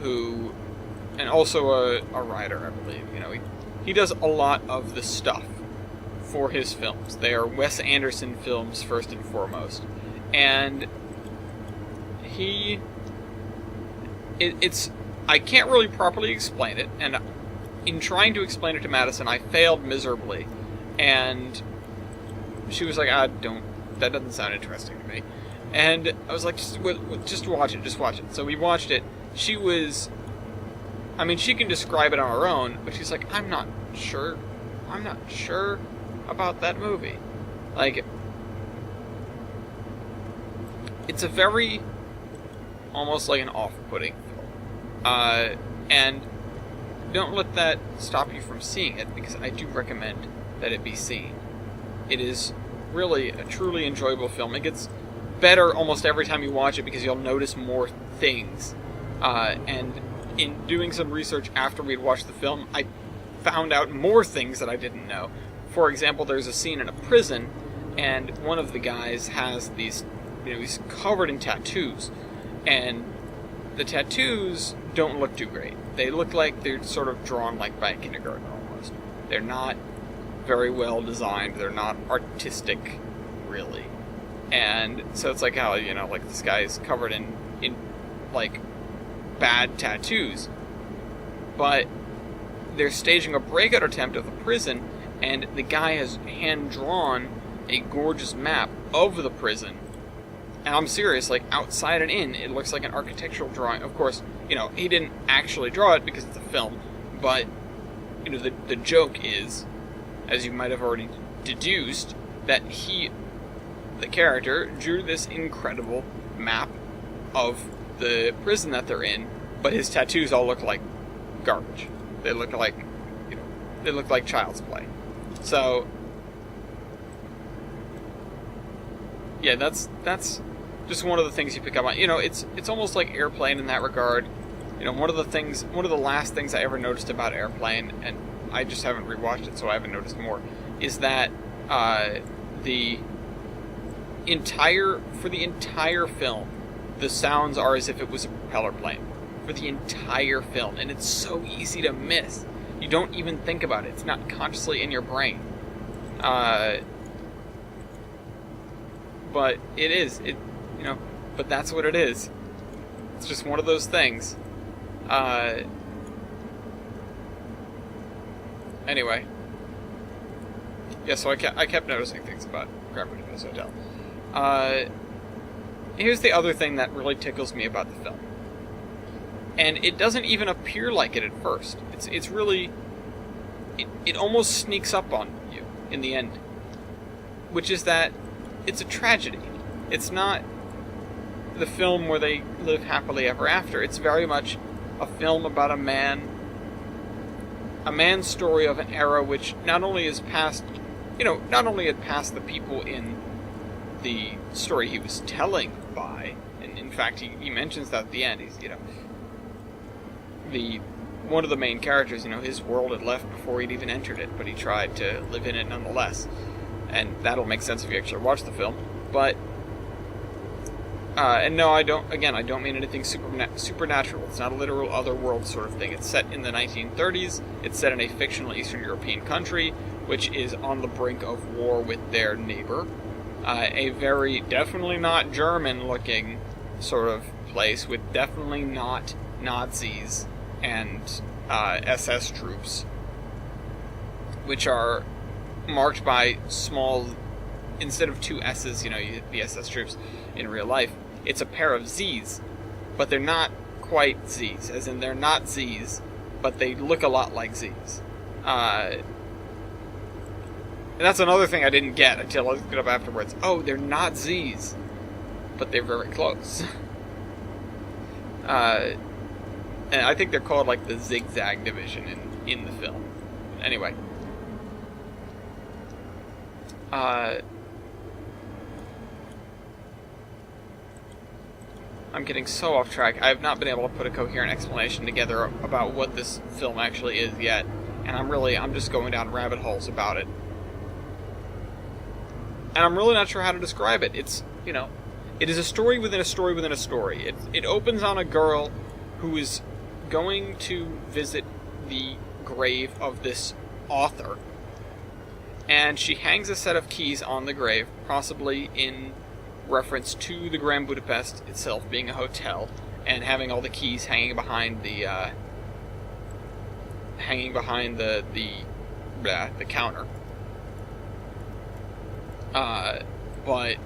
who, and also a writer, I believe. You know, he does a lot of the stuff for his films. They are Wes Anderson films, first and foremost. And I can't really properly explain it, and in trying to explain it to Madison, I failed miserably, and she was like, that doesn't sound interesting to me. And I was like, just watch it. So we watched it. She can describe it on her own, but she's like, I'm not sure about that movie. Like, it's a very, almost like an off-putting film. And don't let that stop you from seeing it, because I do recommend that it be seen. It is really a truly enjoyable film. It gets better almost every time you watch it, because you'll notice more things. And in doing some research after we'd watched the film, I found out more things that I didn't know. For example, there's a scene in a prison, and one of the guys has these, he's covered in tattoos, and the tattoos don't look too great. They look like they're sort of drawn like by a kindergartner almost. They're not very well designed. They're not artistic, really. And so it's like how, like this guy is covered in like bad tattoos. But they're staging a breakout attempt of the prison, and the guy has hand-drawn a gorgeous map of the prison. And I'm serious, like, outside and in, it looks like an architectural drawing. Of course, he didn't actually draw it because it's a film, but, the joke is, as you might have already deduced, that the character, drew this incredible map of the prison that they're in, but his tattoos all look like garbage. They look like child's play. So, yeah, that's just one of the things you pick up on. It's almost like Airplane in that regard. One of the last things I ever noticed about Airplane, and I just haven't rewatched it, so I haven't noticed more, is that for the entire film, the sounds are as if it was a propeller plane. For the entire film, and it's so easy to miss. You don't even think about it. It's not consciously in your brain. But it is. But that's what it is. It's just one of those things. Anyway. Yeah, so I kept noticing things about Grand Budapest Hotel. Here's the other thing that really tickles me about the film. And it doesn't even appear like it at first. It's really... It almost sneaks up on you in the end. Which is that it's a tragedy. It's not the film where they live happily ever after. It's very much a film about a man's story of an era which not only had passed the people in the story he was telling by, and in fact he mentions that at the end. He's, one of the main characters, his world had left before he'd even entered it, but he tried to live in it nonetheless. And that'll make sense if you actually watch the film. But, and no, I don't mean anything supernatural. It's not a literal otherworld sort of thing. It's set in the 1930s. It's set in a fictional Eastern European country, which is on the brink of war with their neighbor. A very, definitely not German-looking sort of place with definitely not Nazis and SS troops, which are marked by small, instead of two S's, the SS troops in real life, it's a pair of Z's, but they're not quite Z's, as in they're not Z's, but they look a lot like Z's. And that's another thing I didn't get until I looked it up afterwards. Oh, they're not Z's, but they're very close. And I think they're called like the Zigzag Division in the film. Anyway. I'm getting so off track. I have not been able to put a coherent explanation together about what this film actually is yet. And I'm just going down rabbit holes about it. And I'm really not sure how to describe it. It's, it is a story within a story within a story. It opens on a girl who is going to visit the grave of this author. And she hangs a set of keys on the grave, possibly in reference to the Grand Budapest itself being a hotel, and having all the keys hanging behind the counter. But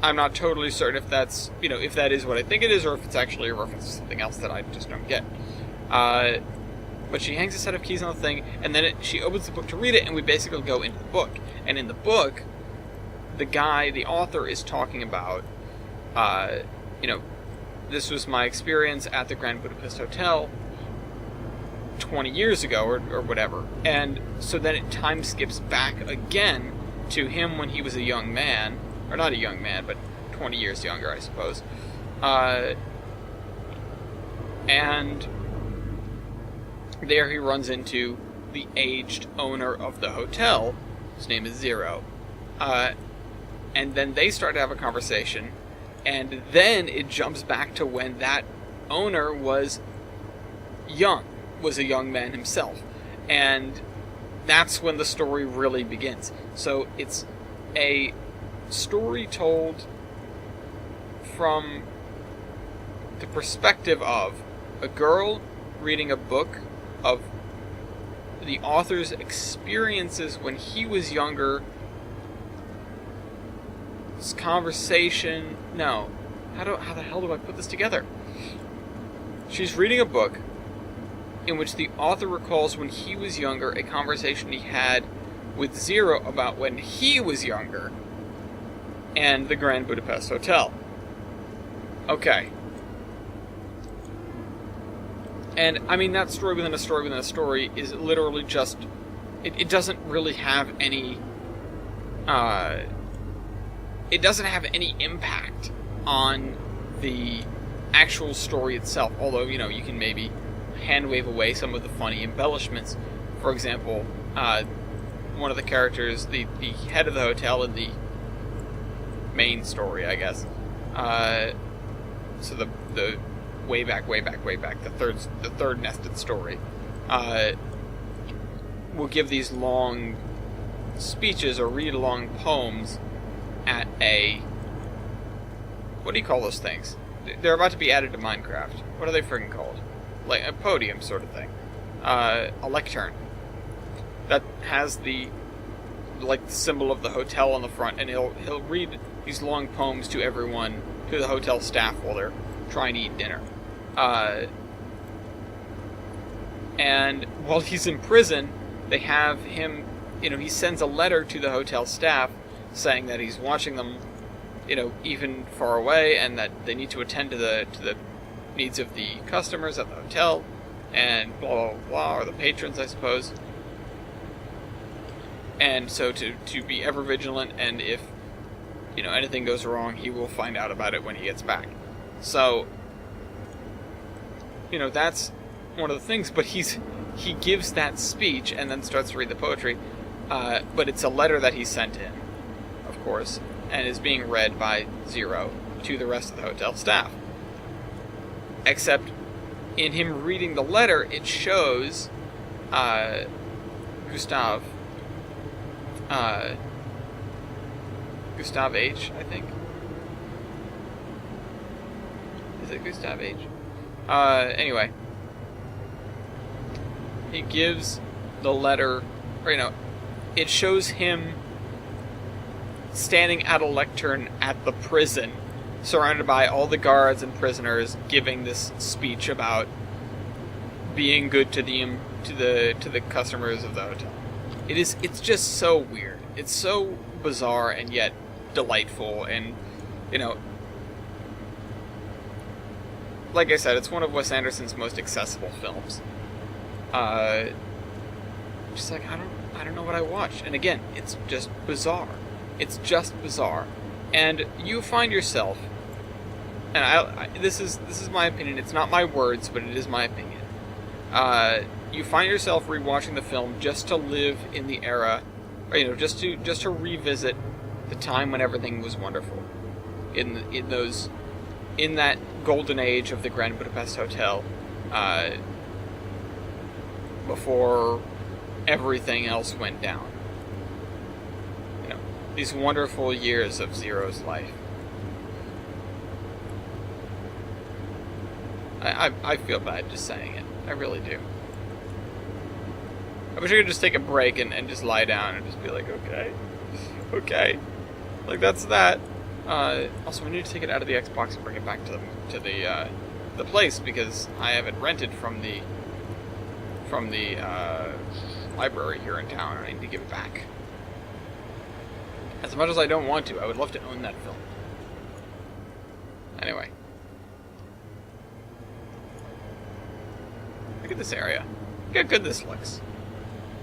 I'm not totally certain if that's, if that is what I think it is, or if it's actually a reference to something else that I just don't get. But she hangs a set of keys on the thing, and then she opens the book to read it, and we basically go into the book. And in the book, the author is talking about, this was my experience at the Grand Budapest Hotel 20 years ago, or whatever. And so then time skips back again to him when he was a young man, or not a young man, but 20 years younger, I suppose. And there he runs into the aged owner of the hotel. His name is Zero. And then they start to have a conversation, and then it jumps back to when that owner was a young man himself. And that's when the story really begins. So it's a story told from the perspective of a girl reading a book of the author's experiences when he was younger. This conversation... No. How the hell do I put this together? She's reading a book in which the author recalls when he was younger a conversation he had with Zero about when he was younger and the Grand Budapest Hotel. Okay. And, that story within a story within a story is literally just... It doesn't really have any... it doesn't have any impact on the actual story itself. Although, you can maybe hand-wave away some of the funny embellishments. For example, one of the characters, the head of the hotel in the main story, I guess. So the way back, the third nested story, will give these long speeches or read long poems at a... What do you call those things? They're about to be added to Minecraft. What are they friggin' called? Like a podium sort of thing. A lectern. That has the symbol of the hotel on the front, and he'll read these long poems to everyone, to the hotel staff while they're trying to eat dinner. And while he's in prison, they have him, he sends a letter to the hotel staff saying that he's watching them, even far away, and that they need to attend to the needs of the customers at the hotel, and blah, blah, blah, or the patrons, I suppose. And so to be ever vigilant, and if, anything goes wrong, he will find out about it when he gets back. So, that's one of the things, but he gives that speech and then starts to read the poetry, but it's a letter that he sent in, of course, and is being read by Zero to the rest of the hotel staff. Except, in him reading the letter, it shows Gustav H, I think. Is it Gustav H? Anyway. He gives the letter, or, it shows him standing at a lectern at the prison, surrounded by all the guards and prisoners, giving this speech about being good to the customers of the hotel. It's just so weird. It's so bizarre and yet delightful, and like I said, it's one of Wes Anderson's most accessible films. Just like I don't know what I watched, and again, it's just bizarre. It's just bizarre, and you find yourself, and this is my opinion. It's not my words, but it is my opinion. You find yourself rewatching the film just to live in the era, or just to revisit the time when everything was wonderful, in that golden age of the Grand Budapest Hotel, before everything else went down. These wonderful years of Zero's life. I feel bad just saying it. I really do. I wish I could just take a break and just lie down and just be like, okay. Like, that's that. Also, we need to take it out of the Xbox and bring it back to the place, because I have it rented from the library here in town, and I need to give it back. As much as I don't want to, I would love to own that film. Anyway. Look at this area. Look how good this looks.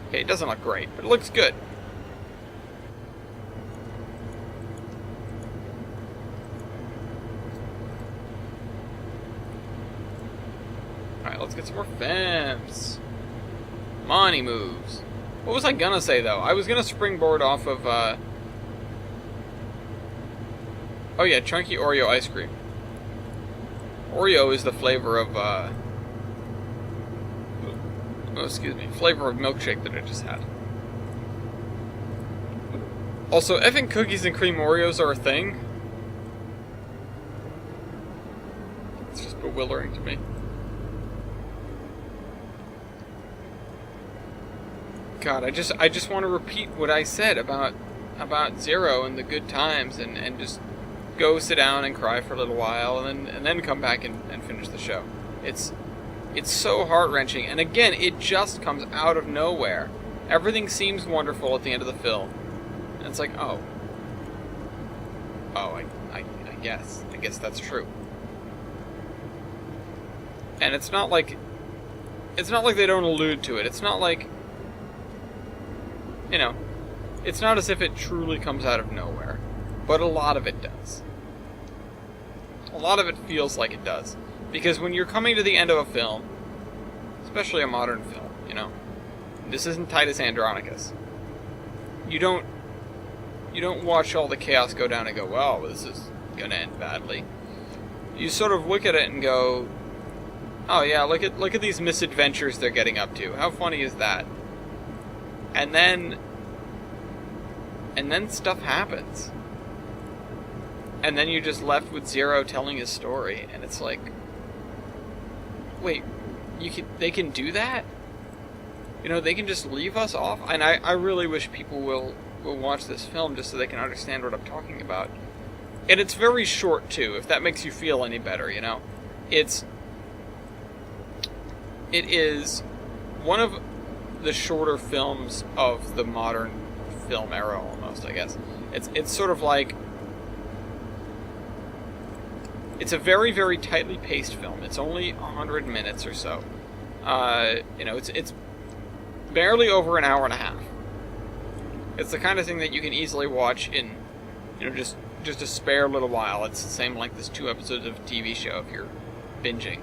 Okay, it doesn't look great, but it looks good. Alright, let's get some more films. Money moves. What was I gonna say, though? I was gonna springboard off of, oh yeah, chunky Oreo ice cream. Oreo is the flavor of, flavor of milkshake that I just had. Also, effing cookies and cream Oreos are a thing. It's just bewildering to me. God, I just want to repeat what I said about Zero and the good times, and just go sit down and cry for a little while, and then come back and finish the show. It's so heart-wrenching, and again, it just comes out of nowhere. Everything seems wonderful at the end of the film, and it's like, I guess that's true. And it's not like they don't allude to it. It's not like, it's not as if it truly comes out of nowhere, but a lot of it does. A lot of it feels like it does. Because when you're coming to the end of a film, especially a modern film, this isn't Titus Andronicus. You don't watch all the chaos go down and go, well, this is gonna end badly. You sort of look at it and go, oh yeah, look at these misadventures they're getting up to. How funny is that? And then stuff happens. And then you're just left with Zero telling his story, and it's like, wait, they can do that? They can just leave us off? And I really wish people will watch this film just so they can understand what I'm talking about. And it's very short, too, if that makes you feel any better, It is one of the shorter films of the modern film era, almost, I guess. It's sort of like, it's a very, very tightly paced film. It's only 100 minutes or so. It's barely over an hour and a half. It's the kind of thing that you can easily watch in, just a spare little while. It's the same like this 2 episodes of a TV show if you're binging,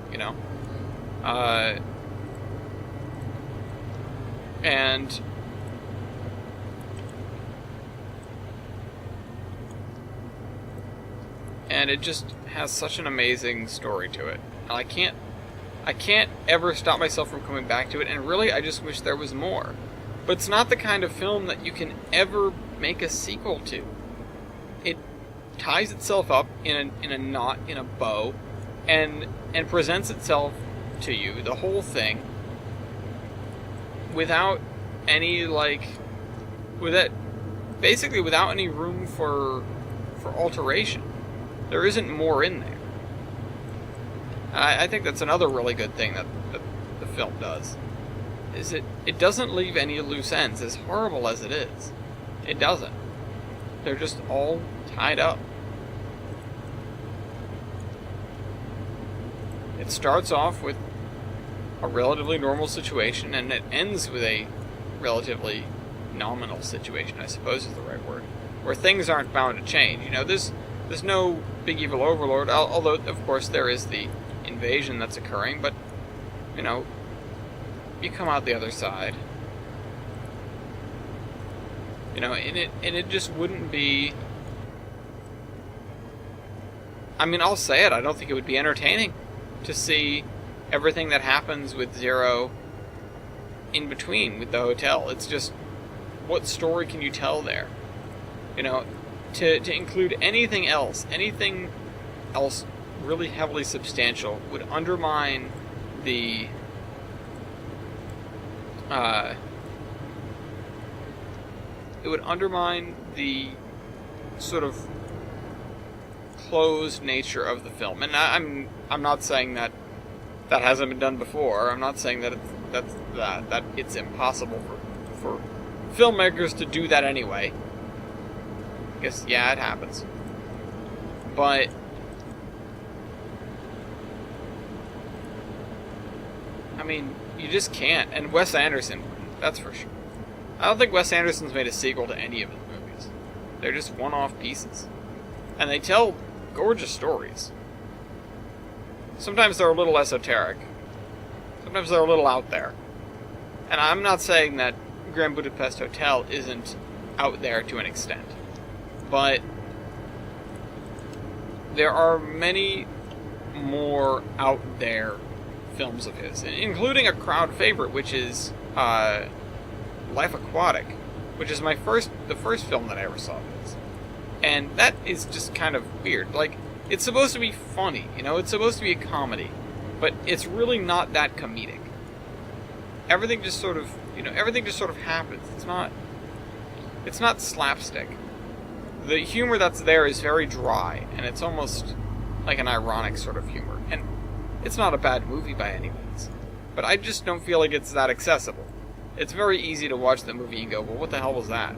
And it just has such an amazing story to it. And I can't ever stop myself from coming back to it, and really I just wish there was more. But it's not the kind of film that you can ever make a sequel to. It ties itself up in a knot, in a bow, and presents itself to you, the whole thing, without any, basically without any room for alteration. There isn't more in there. I think that's another really good thing that the film does. Is it doesn't leave any loose ends, as horrible as it is. It doesn't. They're just all tied up. It starts off with a relatively normal situation, and it ends with a relatively nominal situation, I suppose is the right word, where things aren't bound to change. You know, there's no big evil overlord, although, of course, there is the invasion that's occurring, but, you know, you come out the other side. You know, and it just wouldn't be... I mean, I'll say it, I don't think it would be entertaining to see everything that happens with Zero in between with the hotel. It's just, what story can you tell there? You know, to include anything else really heavily substantial would undermine the sort of closed nature of the film. And I'm not saying that hasn't been done before. I'm not saying that it's impossible for filmmakers to do that anyway. I guess, yeah, it happens. But I mean, you just can't. And Wes Anderson, that's for sure. I don't think Wes Anderson's made a sequel to any of his movies. They're just one-off pieces. And they tell gorgeous stories. Sometimes they're a little esoteric. Sometimes they're a little out there. And I'm not saying that Grand Budapest Hotel isn't out there to an extent. But there are many more out there films of his, including a crowd favorite, which is Life Aquatic, which is the first film that I ever saw of his. And that is just kind of weird. Like, it's supposed to be funny, you know, it's supposed to be a comedy, but it's really not that comedic. Everything just sort of happens. It's not slapstick. The humor that's there is very dry, and it's almost like an ironic sort of humor. And it's not a bad movie by any means, but I just don't feel like it's that accessible. It's very easy to watch the movie and go, well, what the hell was that?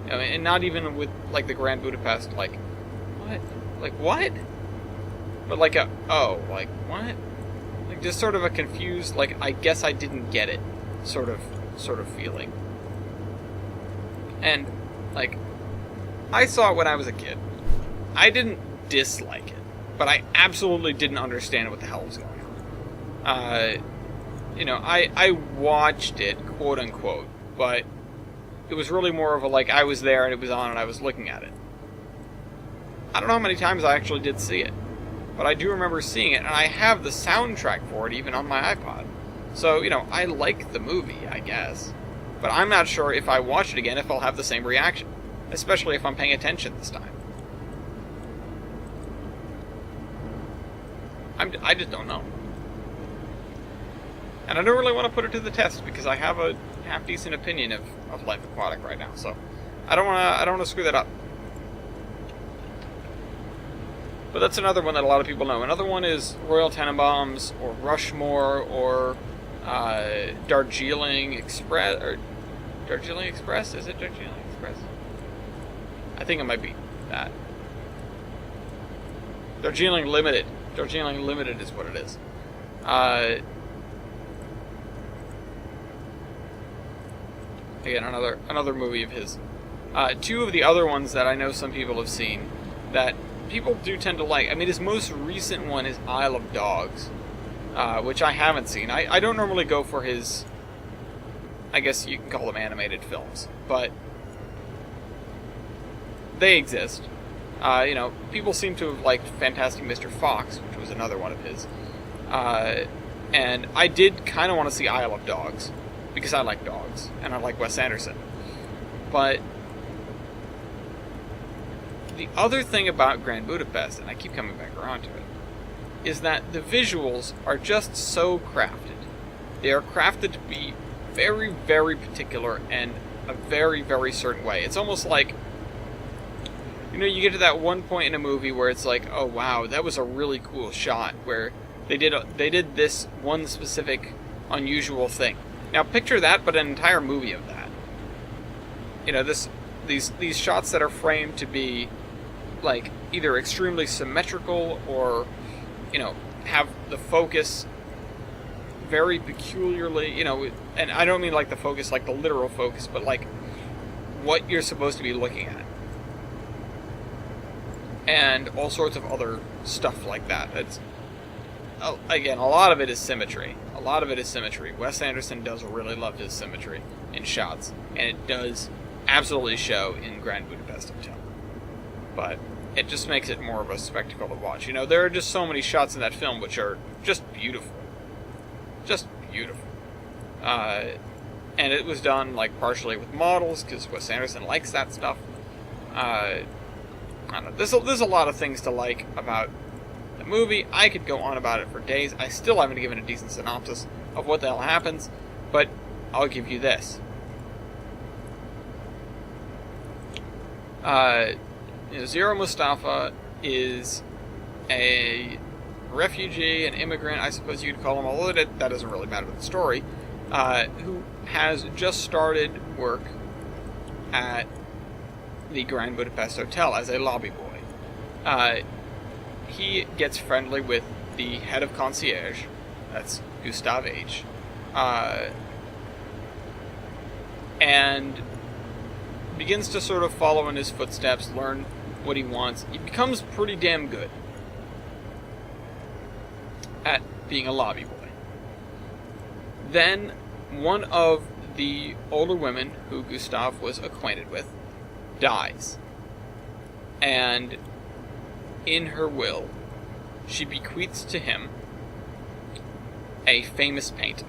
I mean, and not even with, like, the Grand Budapest, like, what? Like, what? But like like, what? Like, just sort of a confused, like, I guess I didn't get it sort of feeling. And, like, I saw it when I was a kid. I didn't dislike it, but I absolutely didn't understand what the hell was going on. You know, I watched it, quote unquote, but it was really more of a, like, I was there and it was on and I was looking at it. I don't know how many times I actually did see it, but I do remember seeing it, and I have the soundtrack for it even on my iPod. So, you know, I like the movie, I guess, but I'm not sure if I watch it again if I'll have the same reaction, especially if I'm paying attention this time. I just don't know. And I don't really want to put it to the test because I have a half-decent opinion of Life Aquatic right now, so I don't want to screw that up. But that's another one that a lot of people know. Another one is Royal Tenenbaums, or Rushmore, or Darjeeling Express, or Darjeeling Express? Is it Darjeeling Express? I think it might be that. Darjeeling Limited. Darjeeling Limited is what it is. Again, another movie of his. Two of the other ones that I know some people have seen that people do tend to like. I mean, his most recent one is Isle of Dogs, which I haven't seen. I don't normally go for his, I guess you can call them animated films, but they exist. You know, people seem to have liked Fantastic Mr. Fox, which was another one of his. And I did kind of want to see Isle of Dogs, because I like dogs, and I like Wes Anderson. But the other thing about Grand Budapest, and I keep coming back around to it, is that the visuals are just so crafted. They are crafted to be very, very particular and a very, very certain way. It's almost like, you get to that one point in a movie where it's like, oh wow, that was a really cool shot where they did this one specific unusual thing. Now picture that, but an entire movie of that. These shots that are framed to be like either extremely symmetrical or, have the focus very peculiarly, and I don't mean like the focus, like the literal focus, but like what you're supposed to be looking at. And all sorts of other stuff like that. It's, again, a lot of it is symmetry. Wes Anderson does really love his symmetry in shots, and it does absolutely show in Grand Budapest Hotel. But it just makes it more of a spectacle to watch. There are just so many shots in that film which are just beautiful. Just beautiful. And it was done, like, partially with models, because Wes Anderson likes that stuff. I don't know. There's a lot of things to like about the movie. I could go on about it for days. I still haven't given a decent synopsis of what the hell happens, but I'll give you this. Zero Mustafa is a refugee, an immigrant, I suppose you'd call him, although that doesn't really matter to the story, who has just started work at the Grand Budapest Hotel as a lobby boy. He gets friendly with the head of concierge, that's Gustav H., and begins to sort of follow in his footsteps, learn what he wants. He becomes pretty damn good at being a lobby boy. Then one of the older women who Gustav was acquainted with dies. And in her will, she bequeaths to him a famous painting.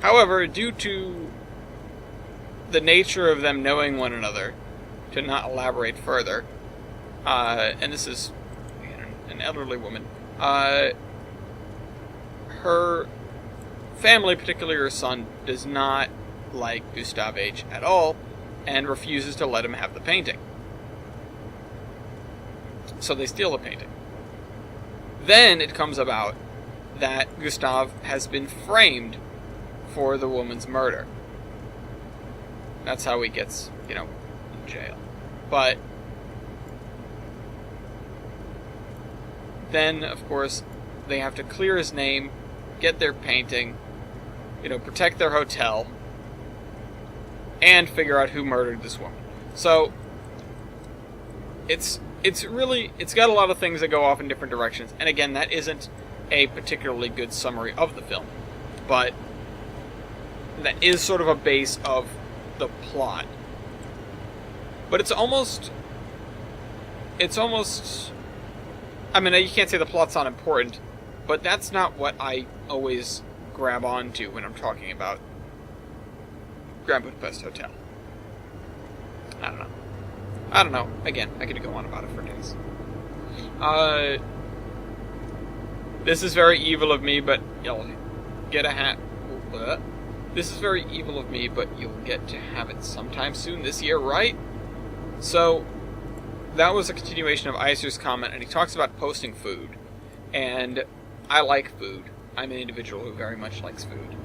However, due to the nature of them knowing one another, to not elaborate further, and this is an elderly woman, her family, particularly her son, does not like Gustav H. at all, and refuses to let him have the painting. So they steal the painting. Then it comes about that Gustav has been framed for the woman's murder. That's how he gets, in jail. But then, of course, they have to clear his name, get their painting, protect their hotel, and figure out who murdered this woman. So it's got a lot of things that go off in different directions. And again, that isn't a particularly good summary of the film, but that is sort of a base of the plot. But it's almost, I mean, you can't say the plot's not important, but that's not what I always grab onto when I'm talking about Grand Budapest Hotel. I don't know. Again, I could go on about it for days. This is very evil of me, but you'll get a hat. This is very evil of me, but you'll get to have it sometime soon this year, right? So, that was a continuation of Iser's comment, and he talks about posting food. And I like food. I'm an individual who very much likes food.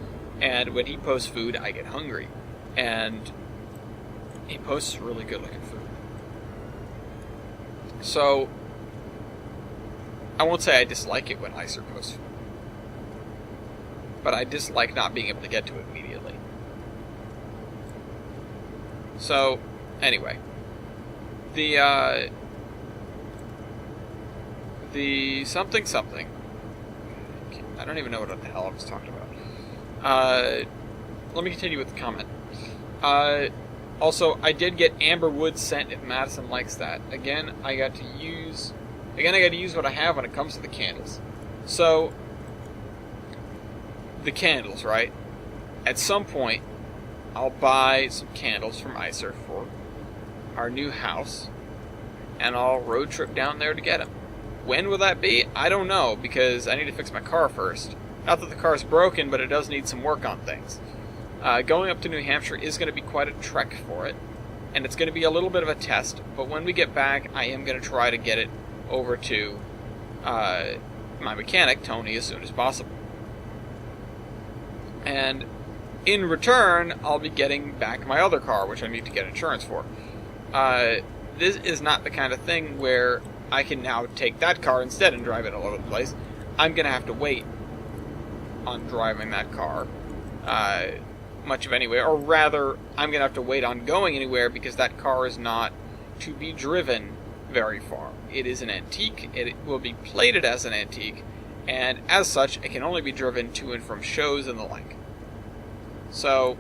And when he posts food, I get hungry. And he posts really good looking food. So, I won't say I dislike it when Iser posts food. But I dislike not being able to get to it immediately. So, anyway. The something. I don't even know what the hell I was talking about. Let me continue with the comment. Also, I did get Amber Wood scent if Madison likes that. Again, I got to use what I have when it comes to the candles. So, the candles, right? At some point, I'll buy some candles from Iser for our new house, and I'll road trip down there to get them. When will that be? I don't know, because I need to fix my car first. Not that the car's broken, but it does need some work on things. Going up to New Hampshire is going to be quite a trek for it, and it's going to be a little bit of a test, but when we get back, I am going to try to get it over to my mechanic, Tony, as soon as possible. And in return, I'll be getting back my other car, which I need to get insurance for. This is not the kind of thing where I can now take that car instead and drive it all over the place. I'm going to have to wait on driving that car much of anywhere, or rather, I'm going to have to wait on going anywhere because that car is not to be driven very far. It is an antique, it will be plated as an antique, and as such, it can only be driven to and from shows and the like. So,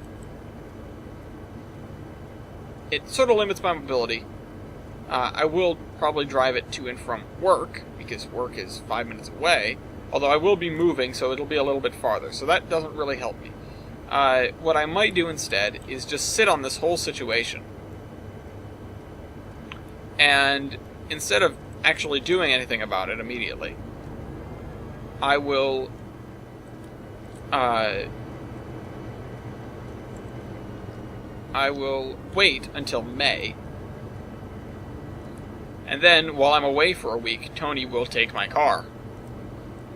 it sort of limits my mobility. I will probably drive it to and from work, because work is 5 minutes away, although I will be moving, so it'll be a little bit farther, so that doesn't really help me. What I might do instead is just sit on this whole situation, and instead of actually doing anything about it immediately, I will wait until May, and then while I'm away for a week, Tony will take my car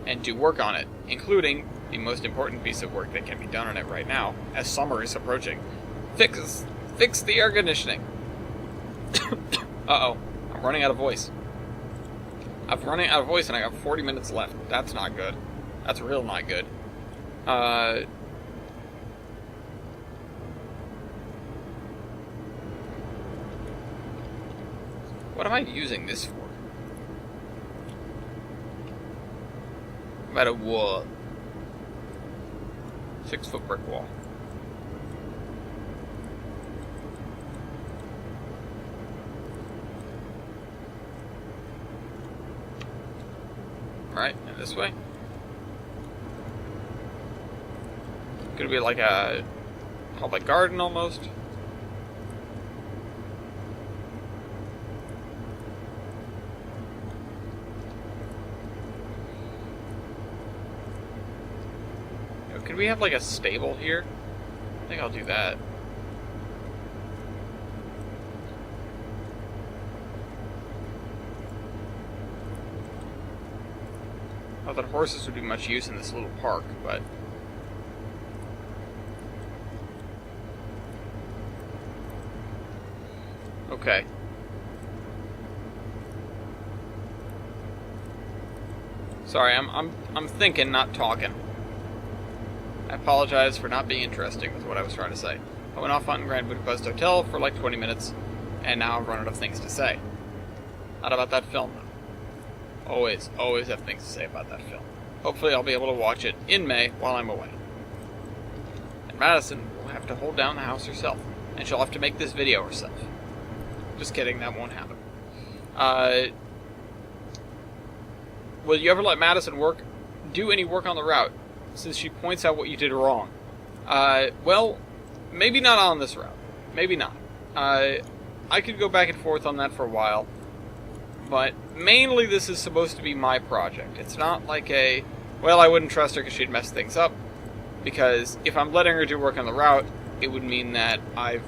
and do work on it, including the most important piece of work that can be done on it right now, as summer is approaching. Fix the air conditioning. Uh-oh, I'm running out of voice. I'm running out of voice and I got 40 minutes left. That's not good. That's real not good. What am I using this for? About a wall. 6-foot brick wall. Right, and this way. Could be like a public garden almost. Could we have like a stable here? I think I'll do that. Not that horses would be much use in this little park, but... Okay. Sorry, I'm thinking, not talking. I apologize for not being interesting with what I was trying to say. I went off on Grand Budapest Hotel for like 20 minutes, and now I'm running out of things to say. Not about that film, though. Always have things to say about that film. Hopefully I'll be able to watch it in May while I'm away. And Madison will have to hold down the house herself, and she'll have to make this video herself. Just kidding, that won't happen. Will you ever let Madison do any work on the route, since she points out what you did wrong? Well, maybe not on this route. Maybe not. I could go back and forth on that for a while, but mainly this is supposed to be my project. It's not like well, I wouldn't trust her because she'd mess things up, because if I'm letting her do work on the route, it would mean that I've,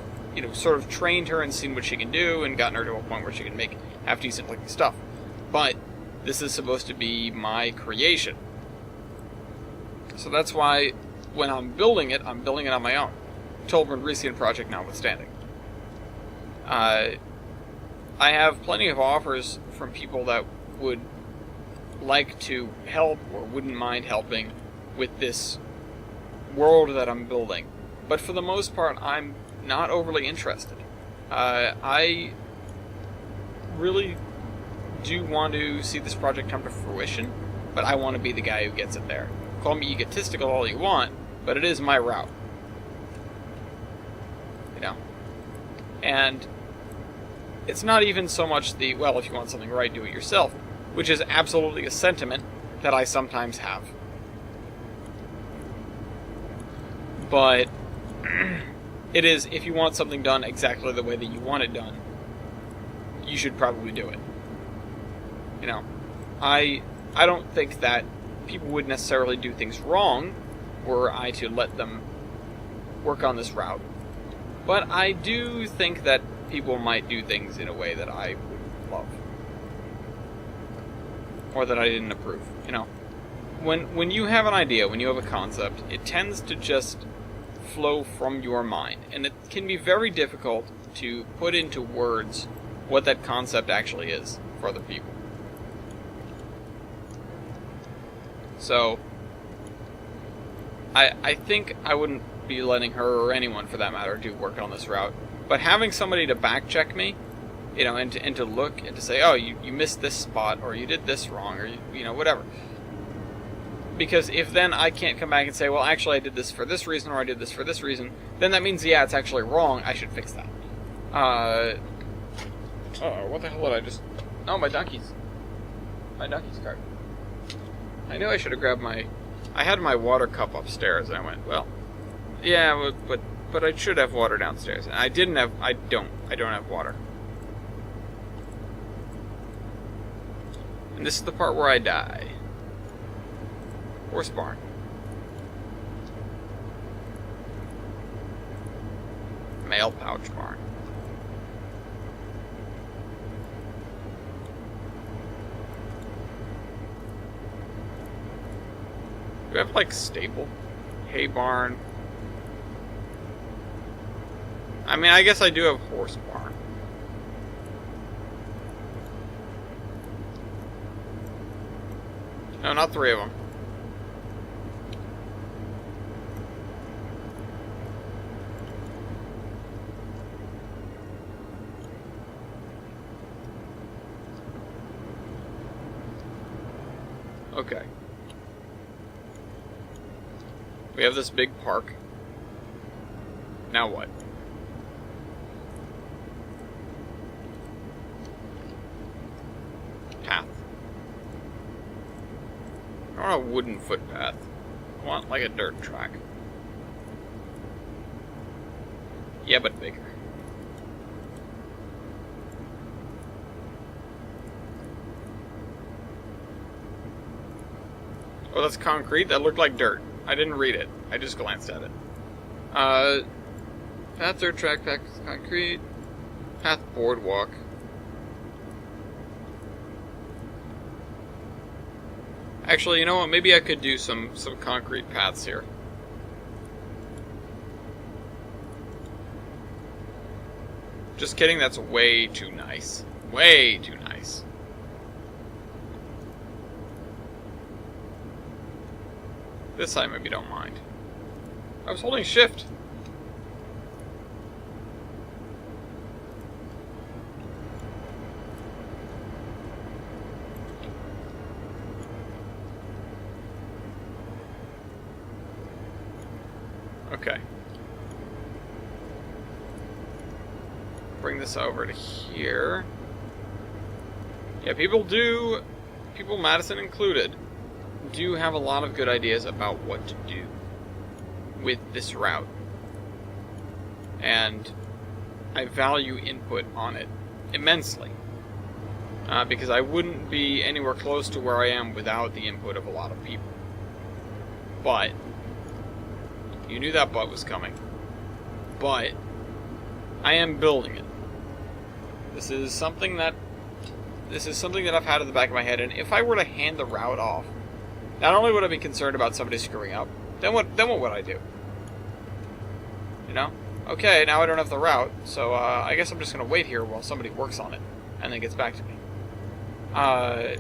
sort of trained her and seen what she can do and gotten her to a point where she can make half-decent looking stuff. But this is supposed to be my creation. So that's why when I'm building it on my own. Tolbert Recian project notwithstanding. I have plenty of offers from people that would like to help or wouldn't mind helping with this world that I'm building. But for the most part, I'm not overly interested. I really do want to see this project come to fruition, but I want to be the guy who gets it there. Call me egotistical all you want, but it is my route. And it's not even so much the, well, if you want something right, do it yourself, which is absolutely a sentiment that I sometimes have. But it is, if you want something done exactly the way that you want it done, you should probably do it. I don't think that people would necessarily do things wrong were I to let them work on this route. But I do think that people might do things in a way that I wouldn't love. Or that I didn't approve, you know. When you have an idea, when you have a concept, it tends to just flow from your mind. And it can be very difficult to put into words what that concept actually is for other people. So, I think I wouldn't be letting her, or anyone for that matter, do work on this route. But having somebody to back check me, you know, and to look and to say, oh, you missed this spot, or you did this wrong, or, you know, whatever. Because if then I can't come back and say, well, actually I did this for this reason, or I did this for this reason, then that means, yeah, it's actually wrong, I should fix that. What the hell did I just... Oh, my donkey's cart. I knew I should have grabbed my... I had my water cup upstairs, and I went, well, yeah, but I should have water downstairs. And I don't have water. And this is the part where I die. Horse barn. Mail pouch barn. Do we have, like, stable? Hay barn. I mean, I guess I do have horse barn. No, not 3 of them. Okay. We have this big park. Now what? Path. I don't want a wooden footpath. I want like a dirt track. Yeah, but bigger. Oh, that's concrete? That looked like dirt. I didn't read it. I just glanced at it. Path, dirt track, path, concrete. Path, boardwalk. Actually, you know what? Maybe I could do some concrete paths here. Just kidding, that's way too nice. Way too nice. This side maybe don't mind. I was holding shift. Okay. Bring this over to here. Yeah, people, Madison included, do have a lot of good ideas about what to do with this route. And I value input on it immensely. Because I wouldn't be anywhere close to where I am without the input of a lot of people. But you knew that but was coming. But I am building it. This is something that I've had in the back of my head, and if I were to hand the route off, not only would I be concerned about somebody screwing up, then what would I do? You know? Okay, now I don't have the route, so I guess I'm just gonna wait here while somebody works on it, and then gets back to me. Yeah,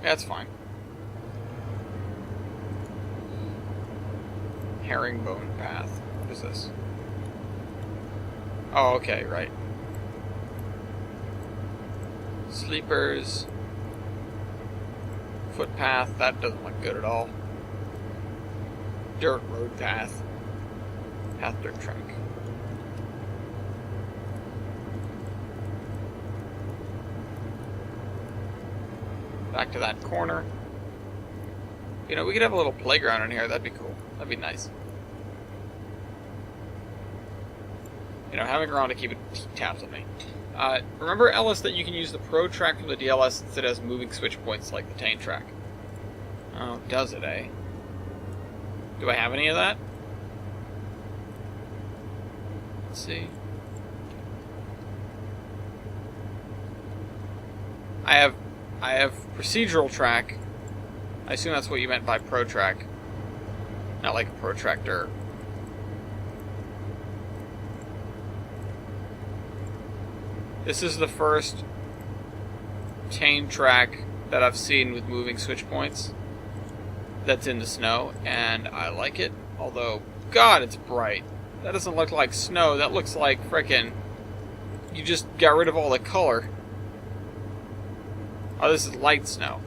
that's fine. Herringbone path. What is this? Oh, okay, right. Sleepers. Footpath. That doesn't look good at all. Dirt road path. Path dirt track. Back to that corner. You know, we could have a little playground in here. That'd be cool. That'd be nice. having her on to keep it tapped on me. Remember, Ellis, that you can use the Pro track from the DLS instead of moving switch points like the Tane track. Oh, does it, eh? Do I have any of that? Let's see. I have procedural track. I assume that's what you meant by Pro track. Not like a protractor. This is the first Tane track that I've seen with moving switch points that's in the snow, and I like it. Although, God, it's bright. That doesn't look like snow. That looks like frickin' you just got rid of all the color. Oh, this is light snow.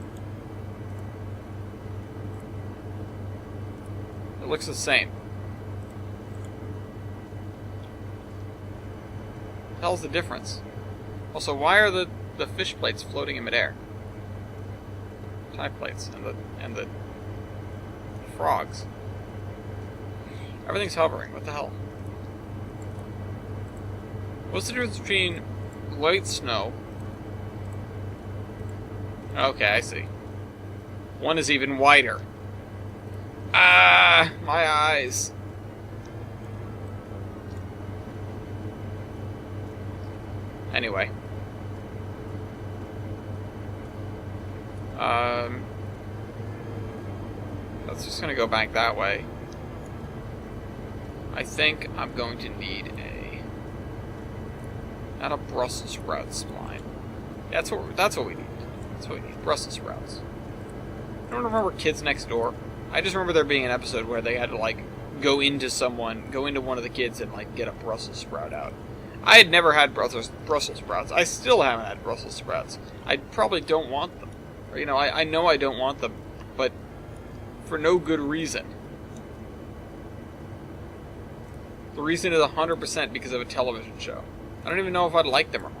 It looks the same. What the hell's the difference? Also, why are the fish plates floating in midair? Tide plates and the frogs. Everything's hovering. What the hell? What's the difference between light snow? Okay, I see. One is even wider. Ah, my eyes. Anyway. That's just gonna go back that way. I think I'm going to need not a Brussels sprout spline. That's what we need. That's what we need. Brussels sprouts. I don't remember Kids Next Door. I just remember there being an episode where they had to go into one of the kids and get a Brussels sprout out. I had never had Brussels sprouts. I still haven't had Brussels sprouts. I probably don't want them. Or, I know I don't want them, but for no good reason. The reason is 100% because of a television show. I don't even know if I'd like them or not.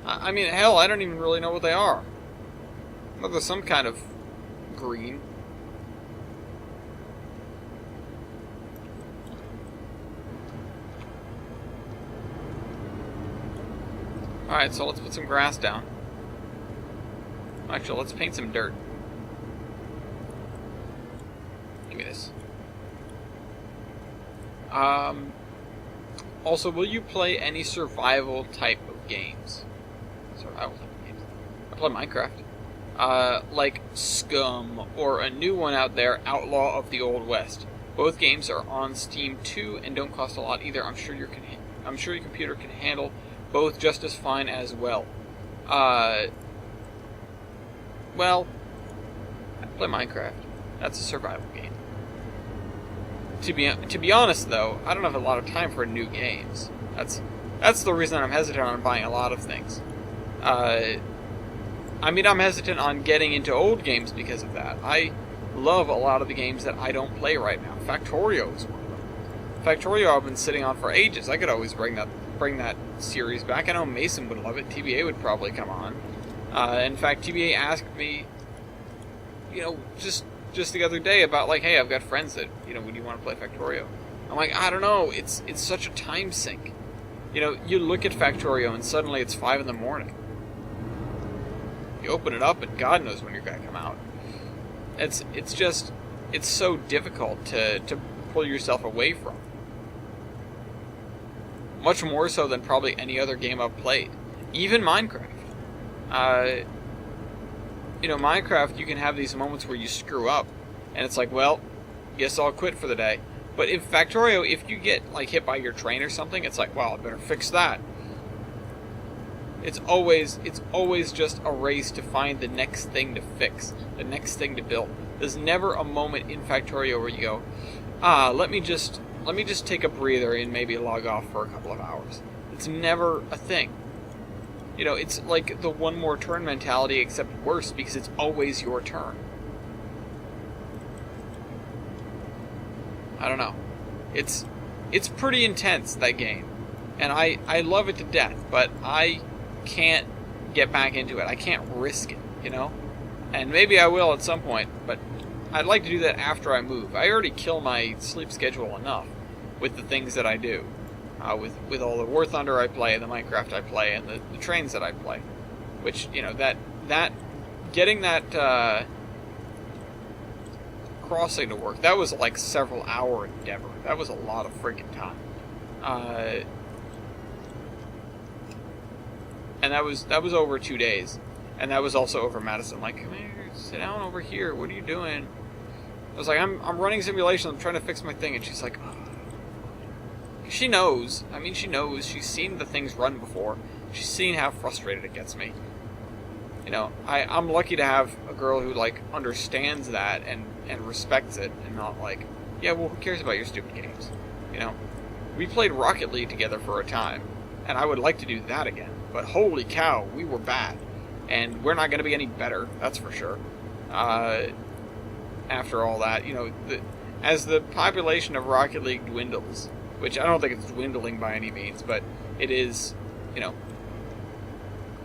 I mean, hell, I don't even really know what they are. Well, there's some kind of green. Alright, so let's put some grass down. Actually, let's paint some dirt. Give me this. Also, will you play any survival type of games? Survival type of games. I play Minecraft. Like Scum, or a new one out there, Outlaw of the Old West. Both games are on Steam too, and don't cost a lot either. I'm sure your computer can handle both just as fine as well. Well, I play Minecraft. That's a survival game. To be honest, though, I don't have a lot of time for new games. That's the reason I'm hesitant on buying a lot of things. I mean, I'm hesitant on getting into old games because of that. I love a lot of the games that I don't play right now. Factorio is one of them. Factorio I've been sitting on for ages. I could always bring that series back. I know Mason would love it. TBA would probably come on. In fact, TBA asked me, just the other day about hey, I've got friends that, would you want to play Factorio? I'm like, I don't know. It's such a time sink. You look at Factorio and suddenly it's 5 in the morning. You open it up and God knows when you're going to come out. It's so difficult to pull yourself away from. Much more so than probably any other game I've played. Even Minecraft. Minecraft, you can have these moments where you screw up, and it's well, guess I'll quit for the day. But in Factorio, if you get hit by your train or something, it's well, I better fix that. It's always just a race to find the next thing to fix, the next thing to build. There's never a moment in Factorio where you go, let me just take a breather and maybe log off for a couple of hours. It's never a thing. It's like the one more turn mentality, except worse, because it's always your turn. I don't know. It's pretty intense, that game. And I love it to death, but I can't get back into it. I can't risk it, And maybe I will at some point, but I'd like to do that after I move. I already kill my sleep schedule enough with the things that I do. with all the War Thunder I play, the Minecraft I play, and the trains that I play. Which, that getting that crossing to work, that was like several hour endeavor. That was a lot of freaking time. And that was over 2 days. And that was also over Madison. Like, come here, sit down over here. What are you doing? I was like, I'm running simulations. I'm trying to fix my thing. And she's like, oh. She knows. I mean, she knows. She's seen the things run before. She's seen how frustrated it gets me. I'm lucky to have a girl who, like, understands that and respects it. And not like, yeah, well, who cares about your stupid games? We played Rocket League together for a time. And I would like to do that again. But holy cow, we were bad. And we're not going to be any better, that's for sure. After all that, as the population of Rocket League dwindles, which I don't think it's dwindling by any means, but it is,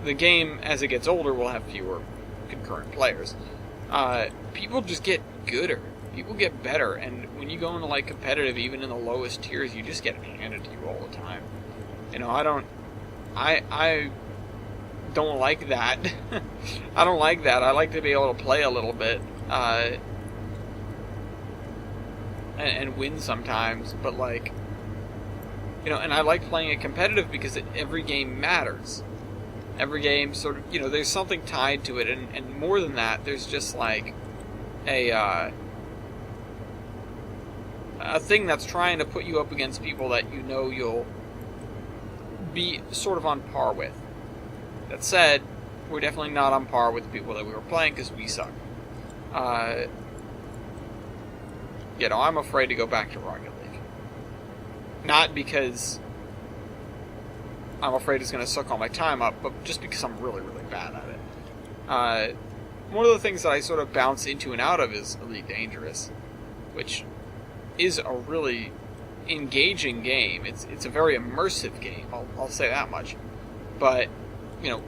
the game, as it gets older, will have fewer concurrent players. People just get gooder. People get better, and when you go into, like, competitive, even in the lowest tiers, you just get it handed to you all the time. I don't like that. I don't like that. I like to be able to play a little bit, and win sometimes, but, like, and I like playing it competitive because every game matters. Every game sort of, there's something tied to it, and more than that, there's just, like, a thing that's trying to put you up against people that you'll be sort of on par with. That said, we're definitely not on par with the people that we were playing because we suck. I'm afraid to go back to Rocket League. Not because I'm afraid it's going to suck all my time up, but just because I'm really, really bad at it. One of the things that I sort of bounce into and out of is Elite Dangerous, which is a really engaging game. It's a very immersive game, I'll say that much. But,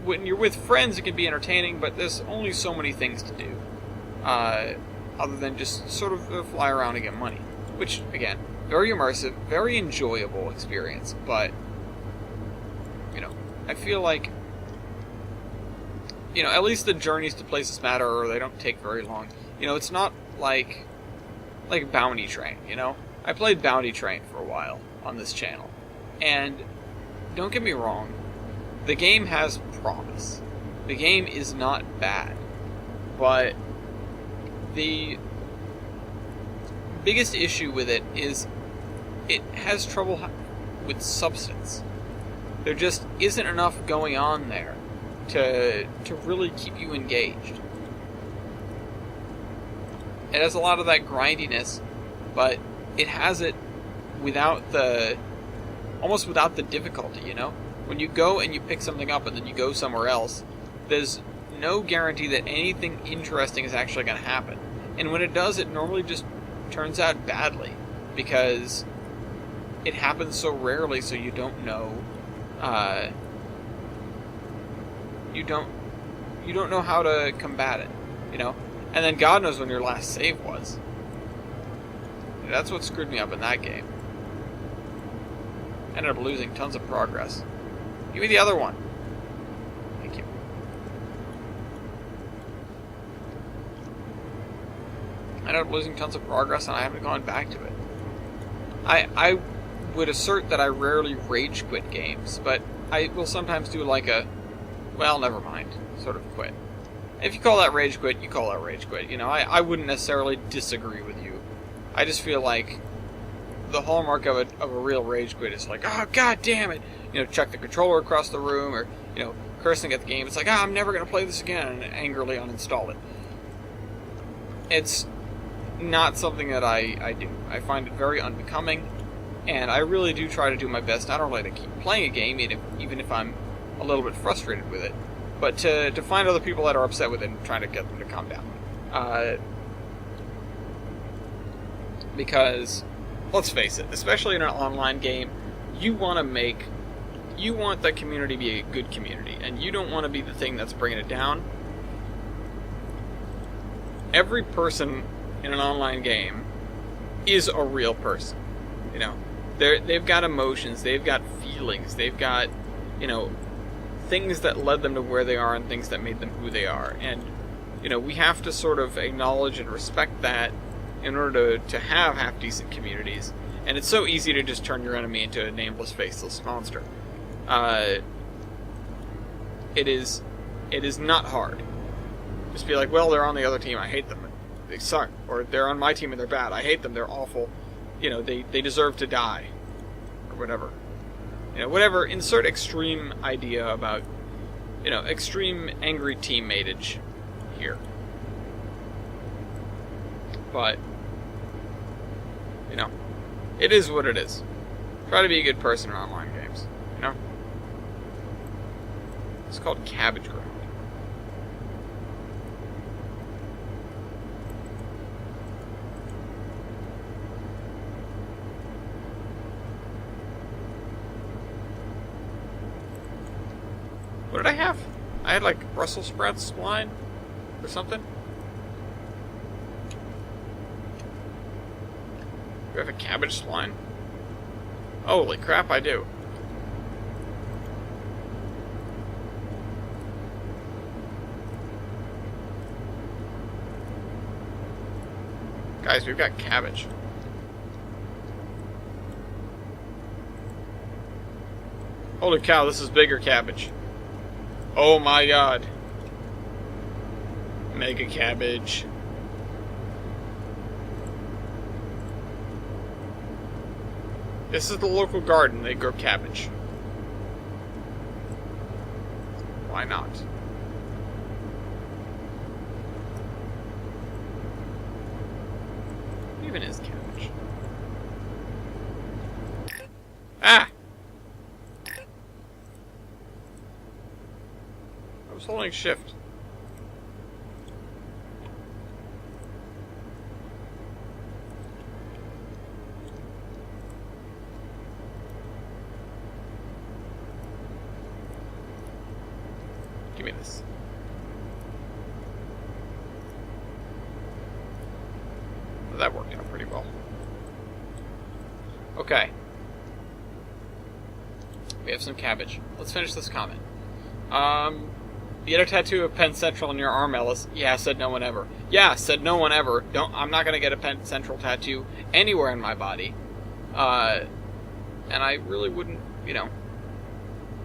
when you're with friends, it can be entertaining, but there's only so many things to do. Other than just sort of fly around and get money. Which, again, very immersive, very enjoyable experience, but, I feel like, at least the journeys to places matter, or they don't take very long. It's not like Bounty Train, I played Bounty Train for a while on this channel, and don't get me wrong, the game has promise. The game is not bad, but the biggest issue with it is it has trouble with substance. There just isn't enough going on there to really keep you engaged. It has a lot of that grindiness, but it has it almost without the difficulty, When you go and you pick something up and then you go somewhere else, there's no guarantee that anything interesting is actually going to happen. And when it does, it normally just turns out badly, because it happens so rarely, so you don't know, you don't know how to combat it, And then God knows when your last save was. That's what screwed me up in that game. Ended up losing tons of progress. Give me the other one. Thank you. Ended up losing tons of progress, and I haven't gone back to it. I would assert that I rarely rage quit games, but I will sometimes do like well, never mind, sort of quit. If you call that rage quit, you call that rage quit. I wouldn't necessarily disagree with you. I just feel like the hallmark of a real rage quit is like, oh, god damn it, chuck the controller across the room, or, cursing at the game. It's like, I'm never going to play this again, and angrily uninstall it. It's not something that I do. I find it very unbecoming, and I really do try to do my best not only to keep playing a game, even if I'm a little bit frustrated with it, but to find other people that are upset with it and trying to get them to calm down. Because, let's face it, especially in an online game, you want the community to be a good community, and you don't want to be the thing that's bringing it down. Every person in an online game is a real person. They've got emotions, they've got feelings, they've got, you know, things that led them to where they are and things that made them who they are. And, you know, we have to sort of acknowledge and respect that in order to have half-decent communities. And it's so easy to just turn your enemy into a nameless, faceless monster. It is not hard. Just be like, well, they're on the other team, I hate them, they suck. Or they're on my team and they're bad, I hate them, they're awful. You know, they deserve to die. Or whatever. You know, whatever, insert extreme idea about, you know, extreme angry teammateage here. But, you know, it is what it is. Try to be a good person in online games, you know? It's called Cabbage Ground. What did I have? I had like Brussels sprouts line or something. Do I have a cabbage line? Holy crap, I do. Guys, we've got cabbage. Holy cow, this is bigger cabbage. Oh my god. Mega cabbage. This is the local garden. They grow cabbage. Why not? What even is cabbage? Ah! I was holding shift. Give me this. Well, that worked out pretty well. Okay. We have some cabbage. Let's finish this comment. Get a tattoo of Penn Central on your arm, Ellis. Yeah, said no one ever. Yeah, said no one ever. I'm not gonna get a Penn Central tattoo anywhere in my body. And I really wouldn't, you know,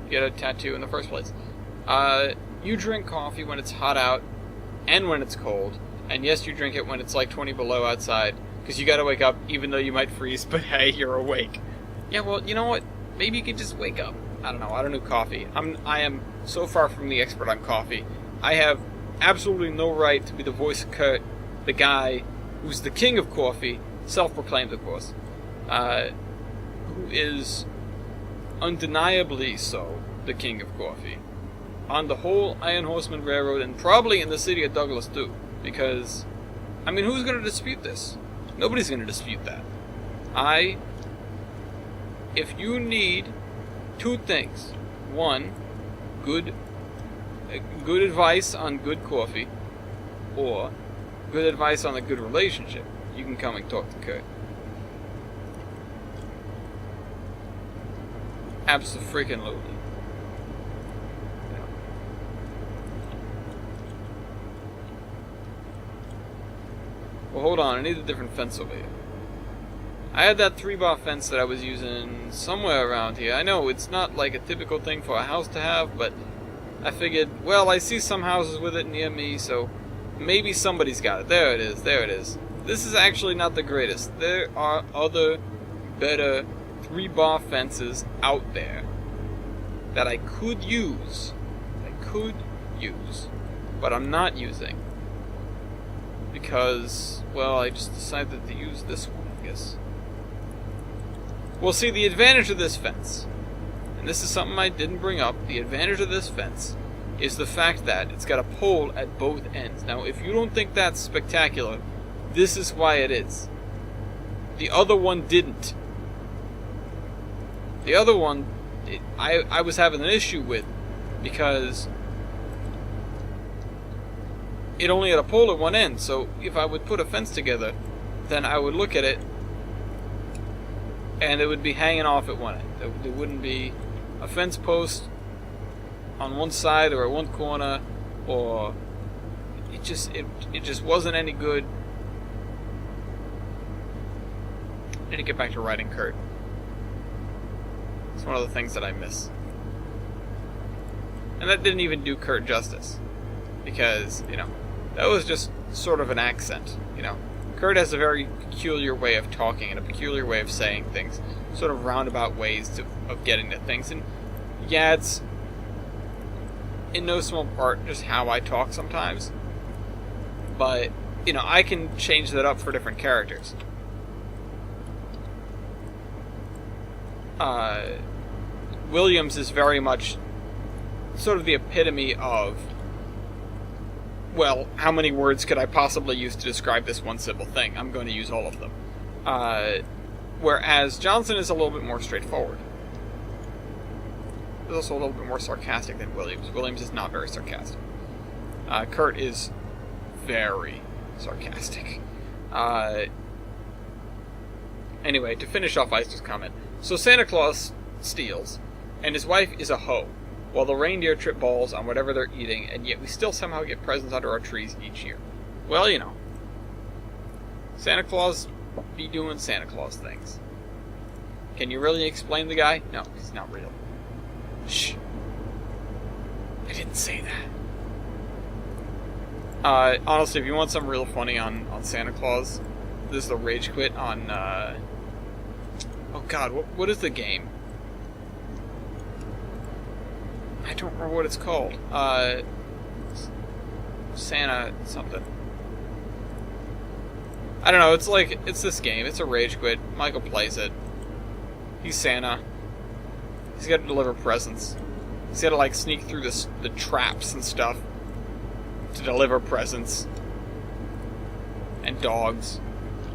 get a tattoo in the first place. You drink coffee when it's hot out and when it's cold. And yes, you drink it when it's like 20 below outside. Because you gotta wake up even though you might freeze, but hey, you're awake. Yeah, well, you know what? Maybe you could just wake up. I don't know. I don't do coffee. I am so far from the expert on coffee. I have absolutely no right to be the voice of Kurt, the guy who's the king of coffee, self-proclaimed, of course, who is undeniably so the king of coffee on the whole Iron Horseman Railroad, and probably in the city of Douglas too. Because, I mean, who's going to dispute this? Nobody's going to dispute that. If you need two things. One, good advice on good coffee, or good advice on a good relationship, you can come and talk to Kurt. Abso-freaking-lutely. Well, hold on, I need a different fence over here. I had that 3-bar fence that I was using somewhere around here. I know it's not like a typical thing for a house to have, but I figured, well, I see some houses with it near me, so maybe somebody's got it. There it is, there it is. This is actually not the greatest. There are other, better 3-bar fences out there that I could use. But I'm not using. Because, well, I just decided to use this one, I guess. Well, see, the advantage of this fence, and this is something I didn't bring up, the advantage of this fence is the fact that it's got a pole at both ends. Now, if you don't think that's spectacular, this is why it is. The other one didn't. The other one, I was having an issue with, because it only had a pole at one end, so if I would put a fence together, then I would look at it, and it would be hanging off at one end. There wouldn't be a fence post on one side or at one corner, or it just wasn't any good. I need to get back to writing Kurt. It's one of the things that I miss. And that didn't even do Kurt justice. Because, that was just sort of an accent, Kurt has a very peculiar way of talking and a peculiar way of saying things. Sort of roundabout ways of getting to things. And yeah, it's in no small part just how I talk sometimes. But, I can change that up for different characters. Williams is very much sort of the epitome of, well, how many words could I possibly use to describe this one simple thing? I'm going to use all of them. Whereas Johnson is a little bit more straightforward. He's also a little bit more sarcastic than Williams. Williams is not very sarcastic. Kurt is very sarcastic. Anyway, to finish off Eister's comment. So Santa Claus steals, and his wife is a hoe, while the reindeer trip balls on whatever they're eating, and yet we still somehow get presents under our trees each year. Well, Santa Claus be doing Santa Claus things. Can you really explain the guy? No, he's not real. Shh. I didn't say that. Honestly, if you want something real funny on Santa Claus, this is the Rage Quit on, oh god, what is the game? I don't remember what it's called. Santa something. I don't know, it's this game. It's a Rage Quit. Michael plays it. He's Santa. He's got to deliver presents. He's got to, sneak through the traps and stuff to deliver presents. And dogs.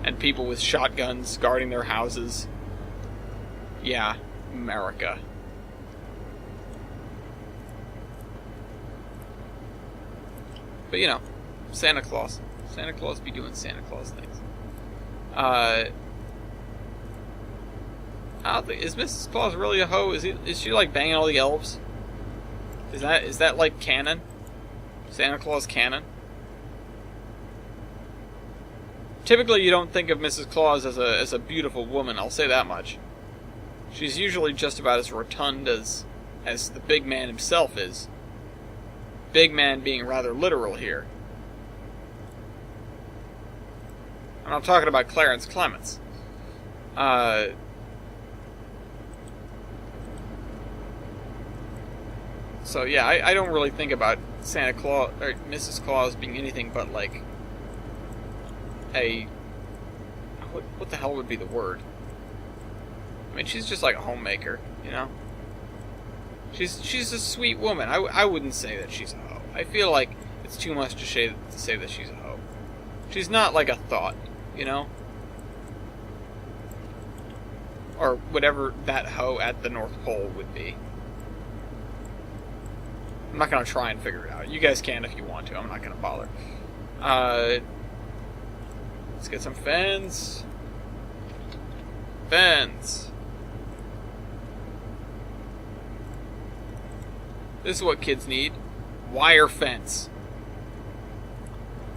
And people with shotguns guarding their houses. Yeah, America. But, Santa Claus. Santa Claus be doing Santa Claus things. I don't think, is Mrs. Claus really a hoe? Is she, banging all the elves? Is that, canon? Santa Claus canon? Typically, you don't think of Mrs. Claus as a beautiful woman, I'll say that much. She's usually just about as rotund as the big man himself is. Big man being rather literal here. And I'm talking about Clarence Clements. So yeah, I don't really think about Santa Claus or Mrs. Claus being anything but a what the hell would be the word? I mean, she's just like a homemaker, She's a sweet woman. I wouldn't say that she's a hoe. I feel like it's too much to say that she's a hoe. She's not like a thought, Or whatever that hoe at the North Pole would be. I'm not going to try and figure it out. You guys can if you want to. I'm not going to bother. Let's get some fence. Fence. This is what kids need. Wire fence.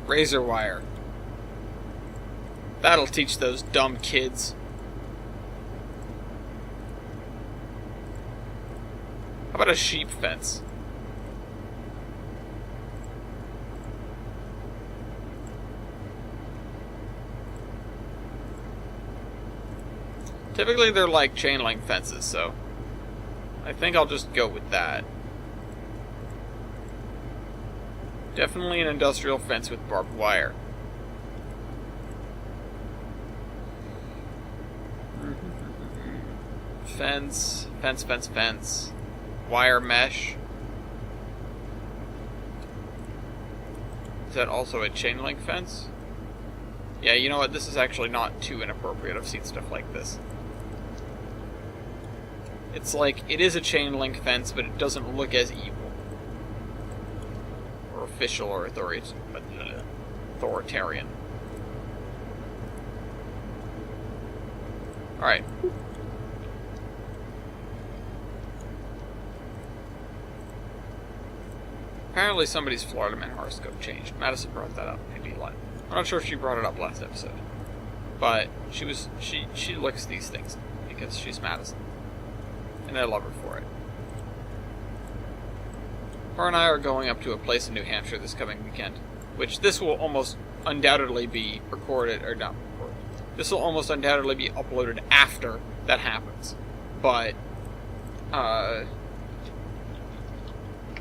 Razor wire. That'll teach those dumb kids. How about a sheep fence? Typically they're like chain link fences, so I think I'll just go with that. Definitely an industrial fence with barbed wire. Fence, fence, fence, fence. Wire mesh. Is that also a chain link fence? Yeah, you know what? This is actually not too inappropriate. I've seen stuff like this. It's like, it is a chain link fence, but it doesn't look as evil. Or official or authoritarian. Alright. Apparently somebody's Florida Man horoscope changed. Madison brought that up. Maybe I'm not sure if she brought it up last episode. But she looks these things because she's Madison. And I love her for it. Her and I are going up to a place in New Hampshire this coming weekend, which this will almost undoubtedly be recorded, or not recorded. This will almost undoubtedly be uploaded after that happens. But,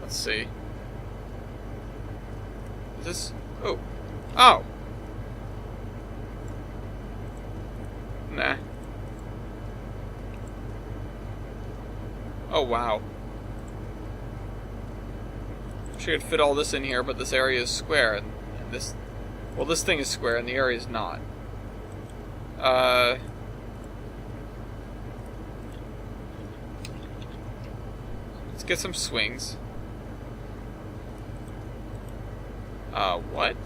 let's see. Is this? Oh. Oh! Nah. Oh, wow. She could fit all this in here, but this area is square, and this... Well, this thing is square, and the area is not. Let's get some swings. What?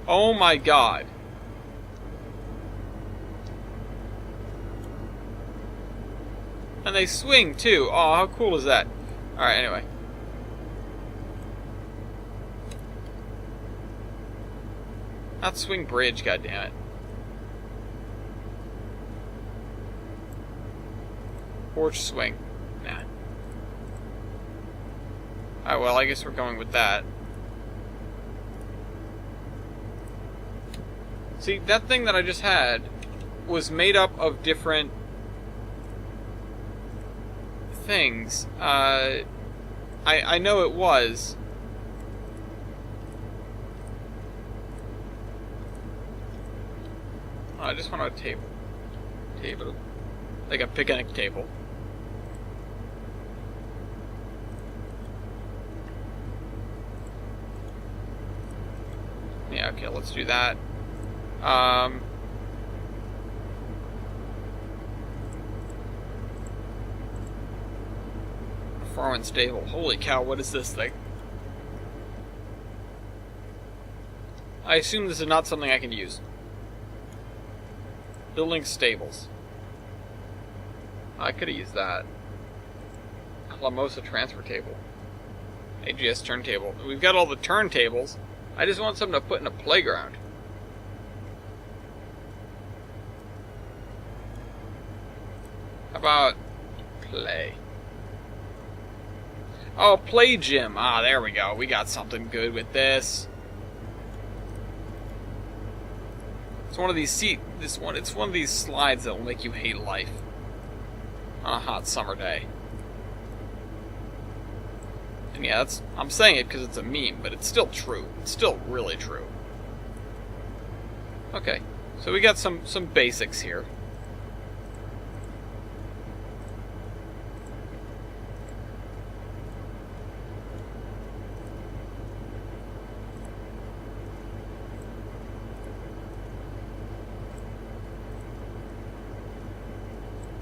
Oh my god. And they swing, too. Oh, how cool is that? Alright, anyway. Not swing bridge, goddammit. Porch swing. Nah. Alright, well, I guess we're going with that. See, that thing that I just had was made up of different things. I know it was. I just want a table. Table. Like a picnic table. Yeah, okay, let's do that. Farm and stable. Holy cow, what is this thing? I assume this is not something I can use. Building stables. I could have used that. Lamosa transfer table. AGS turntable. We've got all the turntables. I just want something to put in a playground. How about play? Oh, play gym. Ah, there we go. We got something good with this. It's one of these it's one of these slides that will make you hate life on a hot summer day. And yeah, I'm saying it because it's a meme, but it's still true. It's still really true. Okay, so we got some basics here.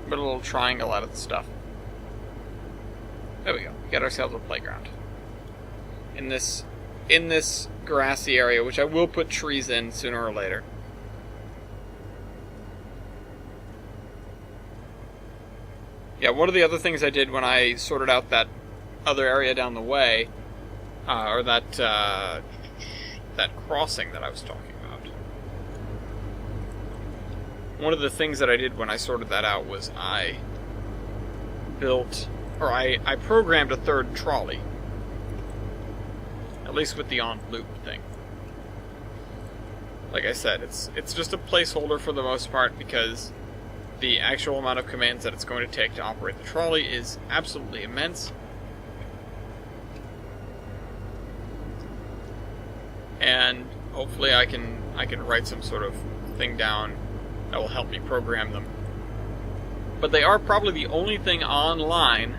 Put a little triangle out of the stuff. There we go. We got ourselves a playground. In this grassy area, which I will put trees in sooner or later. Yeah, one of the other things I did when I sorted out that other area down the way, or that crossing that I was talking about. One of the things that I did when I sorted that out was I programmed a third trolley. At least with the on-loop thing. Like I said, it's just a placeholder for the most part because the actual amount of commands that it's going to take to operate the trolley is absolutely immense. And hopefully I can write some sort of thing down that will help me program them. But they are probably the only thing on the line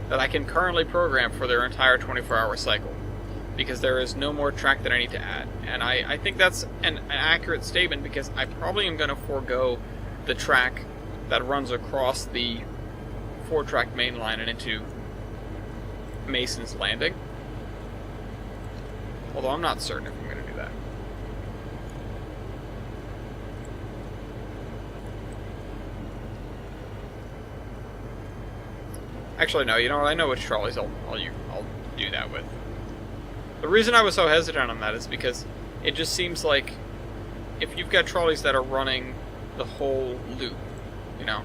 that I can currently program for their entire 24-hour cycle. Because there is no more track that I need to add. And I think that's an accurate statement because I probably am going to forego the track that runs across the 4-track main line and into Mason's Landing. Although I'm not certain if I'm going to do that. Actually, no, you know what? I know which trolleys I'll do that with. The reason I was so hesitant on that is because it just seems like if you've got trolleys that are running the whole loop, you know,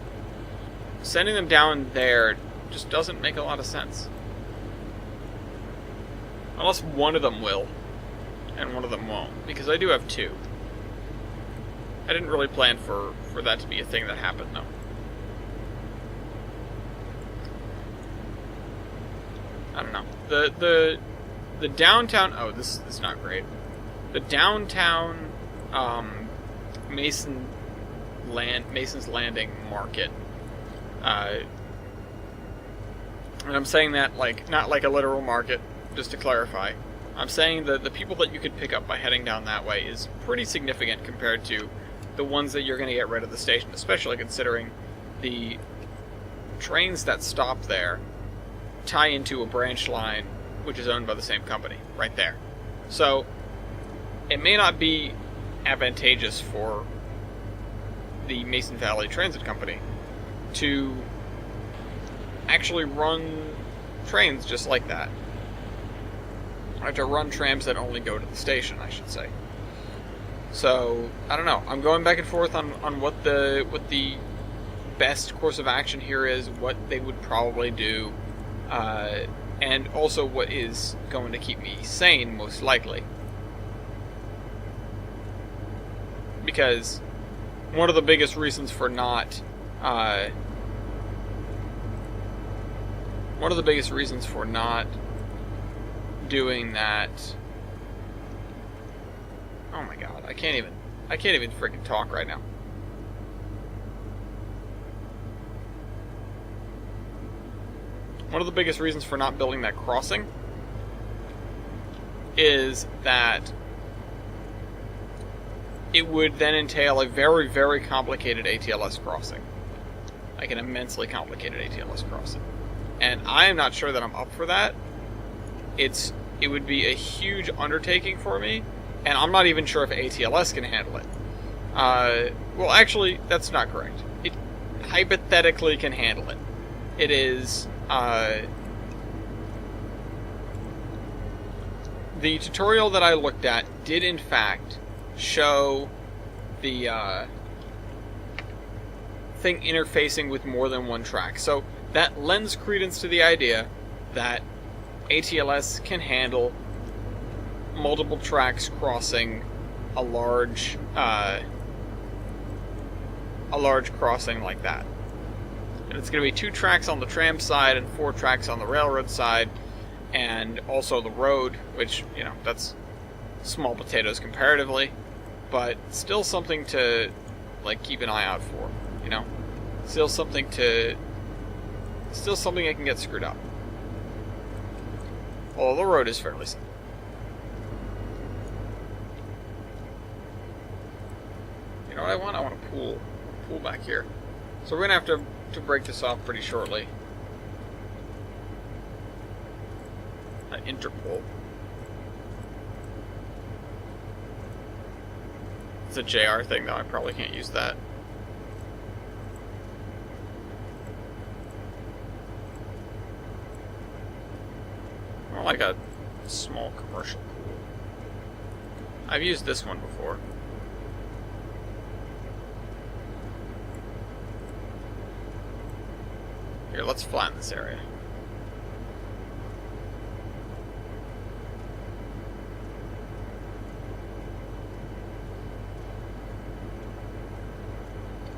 sending them down there just doesn't make a lot of sense. Unless one of them will, and one of them won't, because I do have two. I didn't really plan for that to be a thing that happened, though. I don't know. The downtown... Oh, this is not great. The downtown Mason's Landing market. And I'm saying that like not like a literal market, just to clarify. I'm saying that the people that you could pick up by heading down that way is pretty significant compared to the ones that you're going to get right at the station, especially considering the trains that stop there tie into a branch line which is owned by the same company, right there. So, it may not be advantageous for the Mason Valley Transit Company to actually run trains just like that. Or to run trams that only go to the station, I should say. So, I don't know. I'm going back and forth on what the best course of action here is, what they would probably do, and also what is going to keep me sane, most likely. Because one of the biggest reasons for not doing that. Oh my god, I can't even freaking talk right now. One of the biggest reasons for not building that crossing is that it would then entail a very, very complicated ATLS crossing. Like an immensely complicated ATLS crossing. And I am not sure that I'm up for that. It would be a huge undertaking for me, and I'm not even sure if ATLS can handle it. Well, actually, that's not correct. It hypothetically can handle it. It is... the tutorial that I looked at did, in fact, show the thing interfacing with more than one track. So that lends credence to the idea that ATLS can handle multiple tracks crossing a large crossing like that. And it's going to be 2 tracks on the tram side and 4 tracks on the railroad side, and also the road, which, you know, that's small potatoes comparatively, but still something to, like, keep an eye out for, you know? Still something that can get screwed up. Although the road is fairly simple. You know what I want? I want a pool. A pool back here. So we're going to have to break this off pretty shortly. An interpool. It's a JR thing, though. I probably can't use that. More like a small commercial pool. I've used this one before. Here, let's flatten this area.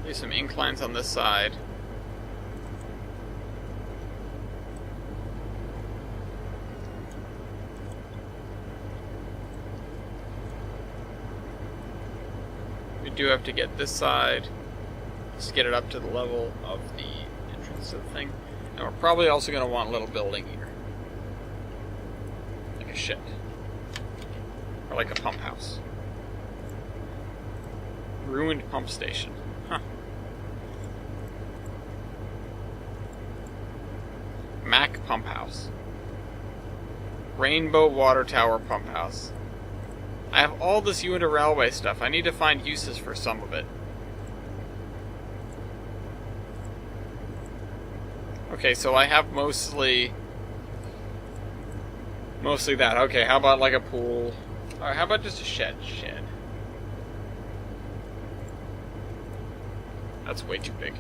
Do some inclines on this side. We do have to get this side, just get it up to the level of the entrance to the thing. And we're probably also going to want a little building here. Like a shed. Or like a pump house. Ruined pump station. Huh. Mac Pump House. Rainbow Water Tower Pump House. I have all this Uinta Railway stuff. I need to find uses for some of it. Okay, so I have mostly that. Okay, how about like a pool? Alright, how about just a shed? That's way too big.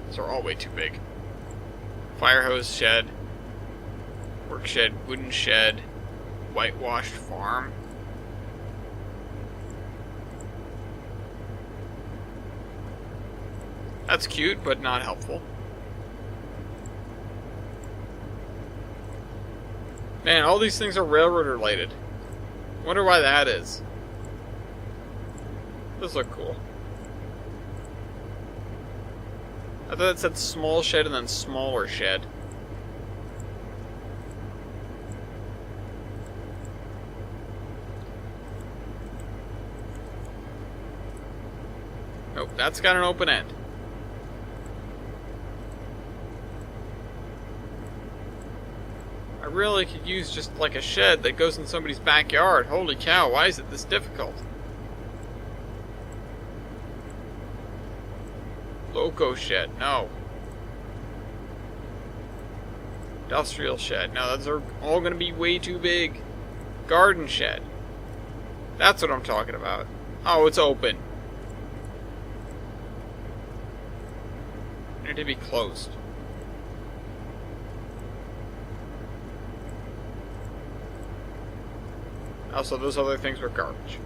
Those are all way too big. Fire hose shed. Work shed, wooden shed. Whitewashed farm. That's cute, but not helpful. Man, all these things are railroad related. Wonder why that is. Those look cool. I thought it said small shed and then smaller shed. Nope, that's got an open end. I really could use just like a shed that goes in somebody's backyard. Holy cow, why is it this difficult? Loco shed, no. Industrial shed, no, those are all going to be way too big. Garden shed. That's what I'm talking about. Oh, it's open. It need to be closed. Also, those other things were garbage.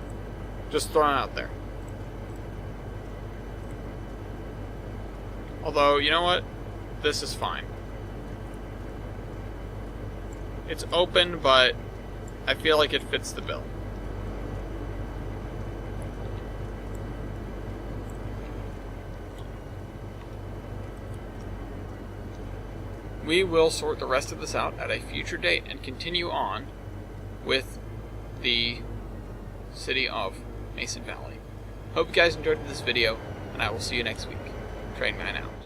Just throwing it out there. Although, you know what? This is fine. It's open, but I feel like it fits the bill. We will sort the rest of this out at a future date and continue on with the city of Mason Valley. Hope you guys enjoyed this video, and I will see you next week. Train Man out.